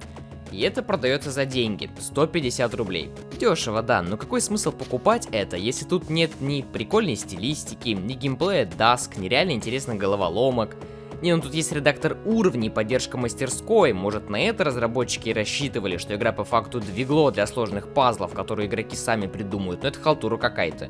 Speaker 1: И это продается за деньги, 150 рублей. Дешево, да, но какой смысл покупать это, если тут нет ни прикольной стилистики, ни геймплея Dusk, ни реально интересных головоломок. Не, ну тут есть редактор уровней, поддержка мастерской, может на это разработчики и рассчитывали, что игра по факту двигло для сложных пазлов, которые игроки сами придумают, но это халтура какая-то.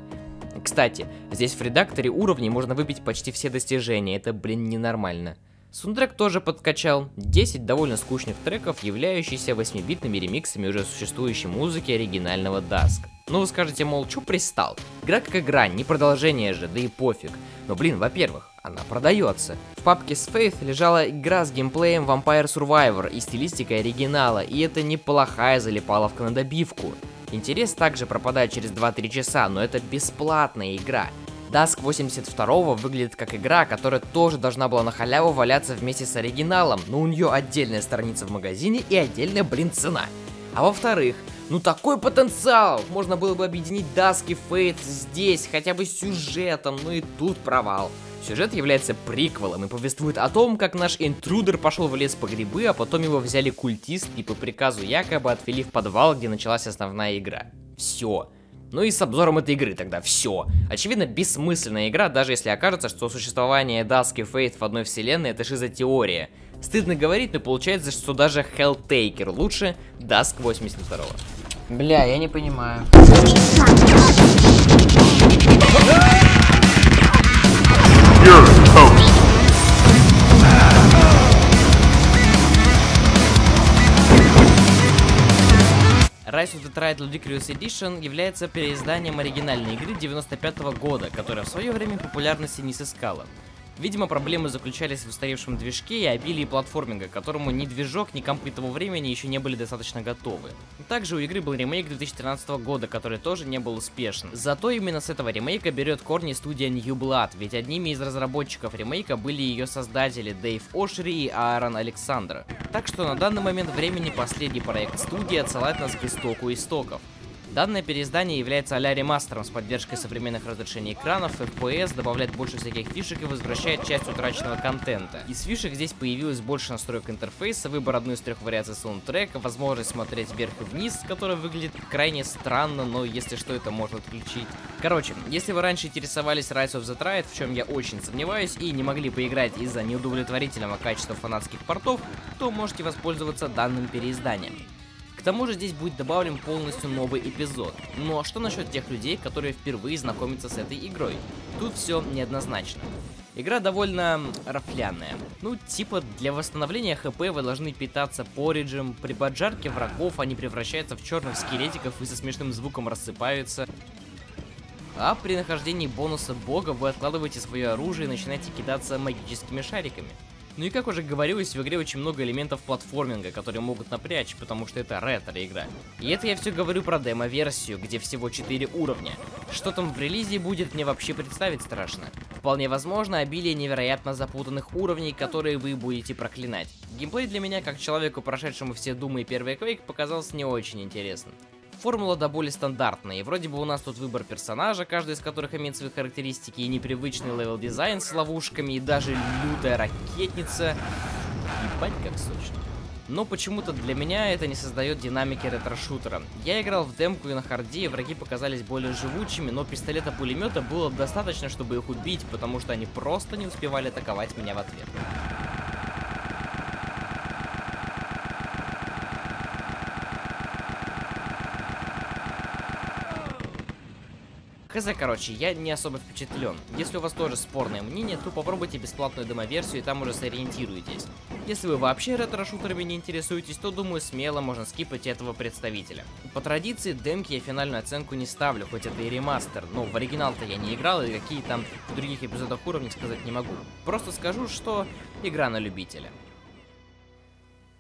Speaker 1: Кстати, здесь в редакторе уровней можно выбить почти все достижения, это, блин, ненормально. Саундтрек тоже подкачал, 10 довольно скучных треков, являющихся 8-битными ремиксами уже существующей музыки оригинального Dusk. Ну вы скажете, мол, чё пристал? Игра как игра, не продолжение же, да и пофиг. Но блин, во-первых, она продается. В папке с Faith лежала игра с геймплеем Vampire Survivor и стилистикой оригинала, и это неплохая залипаловка на добивку. Интерес также пропадает через 2-3 часа, но это бесплатная игра. Dusk 82 выглядит как игра, которая тоже должна была на халяву валяться вместе с оригиналом, но у нее отдельная страница в магазине и отдельная, блин, цена. А во-вторых, ну такой потенциал! Можно было бы объединить Dusk и Faith здесь, хотя бы с сюжетом, но и тут провал. Сюжет является приквелом и повествует о том, как наш интрудер пошел в лес по грибы, а потом его взяли культисты и по приказу якобы отвели в подвал, где началась основная игра. Все. Ну и с обзором этой игры тогда все. Очевидно, бессмысленная игра, даже если окажется, что существование Dusk и Faith в одной вселенной это шизотеория. Стыдно говорить, но получается, что даже Helltaker лучше Dusk 82. Бля, я не понимаю. Rise of the Triad Ludicrous Edition является переизданием оригинальной игры 95-го года, которая в свое время популярности не сыскала. Видимо, проблемы заключались в устаревшем движке и обилии платформинга, к которому ни движок, ни компы того времени еще не были достаточно готовы. Также у игры был ремейк 2013 года, который тоже не был успешным. Зато именно с этого ремейка берет корни студия New Blood, ведь одними из разработчиков ремейка были ее создатели Дэйв Ошри и Аарон Александра. Так что на данный момент времени последний проект студии отсылает нас к истоку истоков. Данное переиздание является а-ля ремастером с поддержкой современных разрешений экранов, FPS, добавляет больше всяких фишек и возвращает часть утраченного контента. Из фишек здесь появилось больше настроек интерфейса, выбор одной из 3 вариаций саундтрека, возможность смотреть вверх и вниз, которая выглядит крайне странно, но если что, это можно отключить. Короче, если вы раньше интересовались Rise of the Triad, в чем я очень сомневаюсь, и не могли поиграть из-за неудовлетворительного качества фанатских портов, то можете воспользоваться данным переизданием. К тому же здесь будет добавлен полностью новый эпизод. Ну а что насчет тех людей, которые впервые знакомятся с этой игрой? Тут все неоднозначно. Игра довольно рафляная. Ну, типа, для восстановления хп вы должны питаться пориджем, при поджарке врагов они превращаются в черных скелетиков и со смешным звуком рассыпаются. А при нахождении бонуса бога вы откладываете свое оружие и начинаете кидаться магическими шариками. Ну и как уже говорилось, в игре очень много элементов платформинга, которые могут напрячь, потому что это ретро-игра. И это я все говорю про демо-версию, где всего 4 уровня. Что там в релизе будет, мне вообще представить страшно. Вполне возможно, обилие невероятно запутанных уровней, которые вы будете проклинать. Геймплей для меня, как человеку, прошедшему все Думы и первый Quake, показался не очень интересным. Формула до боли стандартная, и вроде бы у нас тут выбор персонажа, каждый из которых имеет свои характеристики, и непривычный левел-дизайн с ловушками, и даже лютая ракетница. Ебать как сочно. Но почему-то для меня это не создает динамики ретро-шутера. Я играл в демку и на харде, и враги показались более живучими, но пистолета-пулемета было достаточно, чтобы их убить, потому что они просто не успевали атаковать меня в ответ. Хз, короче, я не особо впечатлен. Если у вас тоже спорное мнение, то попробуйте бесплатную демо-версию и там уже сориентируетесь. Если вы вообще ретро-шутерами не интересуетесь, то думаю, смело можно скипать этого представителя. По традиции, демки я финальную оценку не ставлю, хоть это и ремастер, но в оригинал-то я не играл, и какие там в других эпизодах уровней сказать не могу. Просто скажу, что игра на любителя.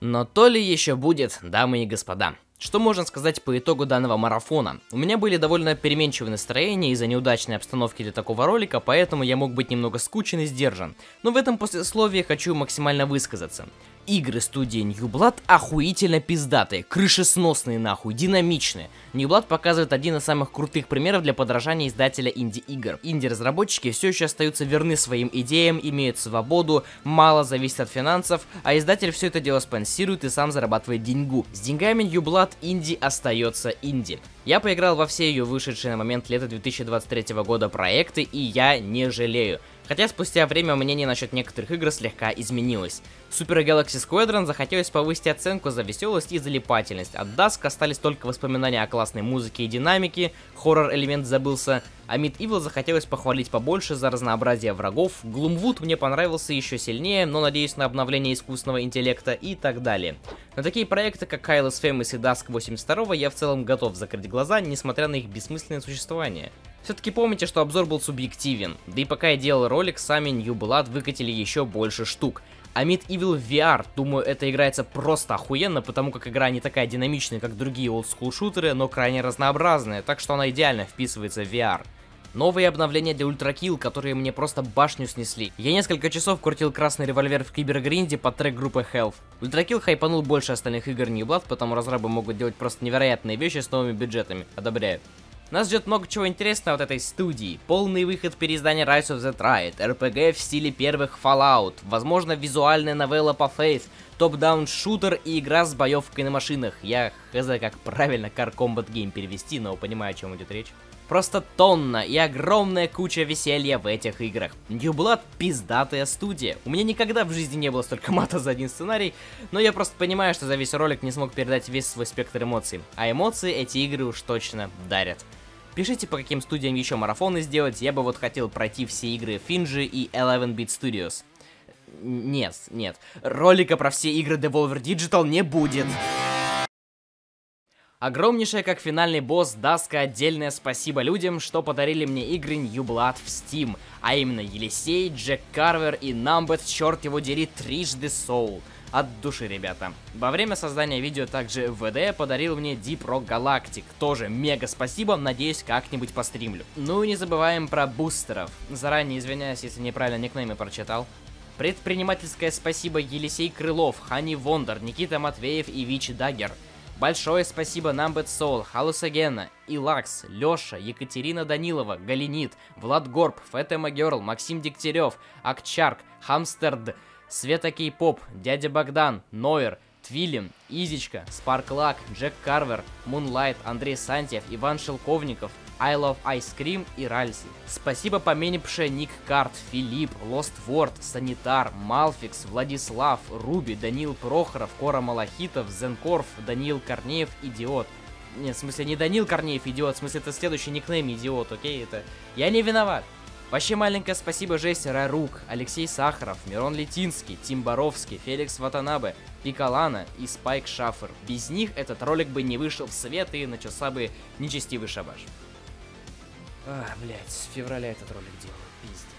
Speaker 1: Но то ли еще будет, дамы и господа. Что можно сказать по итогу данного марафона? У меня были довольно переменчивые настроения из-за неудачной обстановки для такого ролика, поэтому я мог быть немного скучен и сдержан. Но в этом послесловии хочу максимально высказаться. Игры студии New Blood охуительно пиздатые, крышесносные нахуй, динамичные. New Blood показывает один из самых крутых примеров для подражания издателя инди-игр. Инди-разработчики все еще остаются верны своим идеям, имеют свободу, мало зависит от финансов, а издатель все это дело спонсирует и сам зарабатывает деньгу. С деньгами New Blood инди остается инди. Я поиграл во все ее вышедшие на момент лета 2023 года проекты, и я не жалею. Хотя спустя время мнение насчет некоторых игр слегка изменилось. Super Galaxy Squadron захотелось повысить оценку за веселость и залипательность. От Dusk остались только воспоминания о классной музыке и динамике, хоррор-элемент забылся, а Mid Evil захотелось похвалить побольше за разнообразие врагов, Gloomwood мне понравился еще сильнее, но надеюсь на обновление искусственного интеллекта и так далее. На такие проекты, как Kylo's Famous и Dusk 82 я в целом готов закрыть глаза, несмотря на их бессмысленное существование. Все-таки помните, что обзор был субъективен, да и пока я делал ролик, сами New Blood выкатили еще больше штук. А Mid Evil в VR, думаю, это играется просто охуенно, потому как игра не такая динамичная, как другие олдскул шутеры, но крайне разнообразная, так что она идеально вписывается в VR. Новые обновления для Ultra Kill, которые мне просто башню снесли. Я несколько часов крутил красный револьвер в кибергринде под трек группы Health. Ultra Kill хайпанул больше остальных игр New Blood, потому разрабы могут делать просто невероятные вещи с новыми бюджетами. Одобряю. Нас ждет много чего интересного от этой студии. Полный выход переиздания Rise of the Triad, RPG в стиле первых Fallout, возможно визуальная новелла по Faith, топ-даун шутер и игра с боевкой на машинах. Я хз как правильно Car Combat Game перевести, но понимаю, о чем идет речь. Просто тонна и огромная куча веселья в этих играх. New Blood пиздатая студия. У меня никогда в жизни не было столько мата за один сценарий, но я просто понимаю, что за весь ролик не смог передать весь свой спектр эмоций. А эмоции эти игры уж точно дарят. Пишите, по каким студиям еще марафоны сделать, я бы вот хотел пройти все игры Finji и 11-Bit Studios. Нет, ролика про все игры Devolver Digital не будет. Огромнейшее, как финальный босс Даска, отдельное спасибо людям, что подарили мне игры New Blood в Steam, а именно Елисей, Джек Карвер и Numbered, черт его дери, трижды Soul. От души, ребята. Во время создания видео также ВД подарил мне Deep Rock Galactic. Тоже мега спасибо, надеюсь, как-нибудь постримлю. Ну и не забываем про бустеров. Заранее извиняюсь, если неправильно никнеймы прочитал. Предпринимательское спасибо Елисей Крылов, Хани Вондер, Никита Матвеев и Вичи Даггер. Большое спасибо Numbered Soul, Халусагена, Илакс, Лёша, Екатерина Данилова, Галинит, Влад Горб, Фэтема Герл, Максим Дегтярев, Акчарк, Хамстерд, Света Кей-Поп, Дядя Богдан, Нойер, Твилин, Изичка, Спарклак, Джек Карвер, Мунлайт, Андрей Сантьев, Иван Шелковников, I Love Ice Cream и Ральси. Спасибо поменипше Ник Карт, Филипп, Lost Word, Санитар, Малфикс, Владислав, Руби, Даниил Прохоров, Кора Малахитов, Зенкорф, Даниил Корнеев, Идиот. Нет, в смысле не Даниил Корнеев, Идиот, в смысле это следующий никнейм Идиот, окей? Это... Я не виноват. Вообще маленькое спасибо Жесть Рарук, Алексей Сахаров, Мирон Летинский, Тим Боровский, Феликс Ватанабе, Пикалана и Спайк Шафер. Без них этот ролик бы не вышел в свет и начался бы нечестивый шабаш. Блять, с февраля этот ролик делаю, пиздец.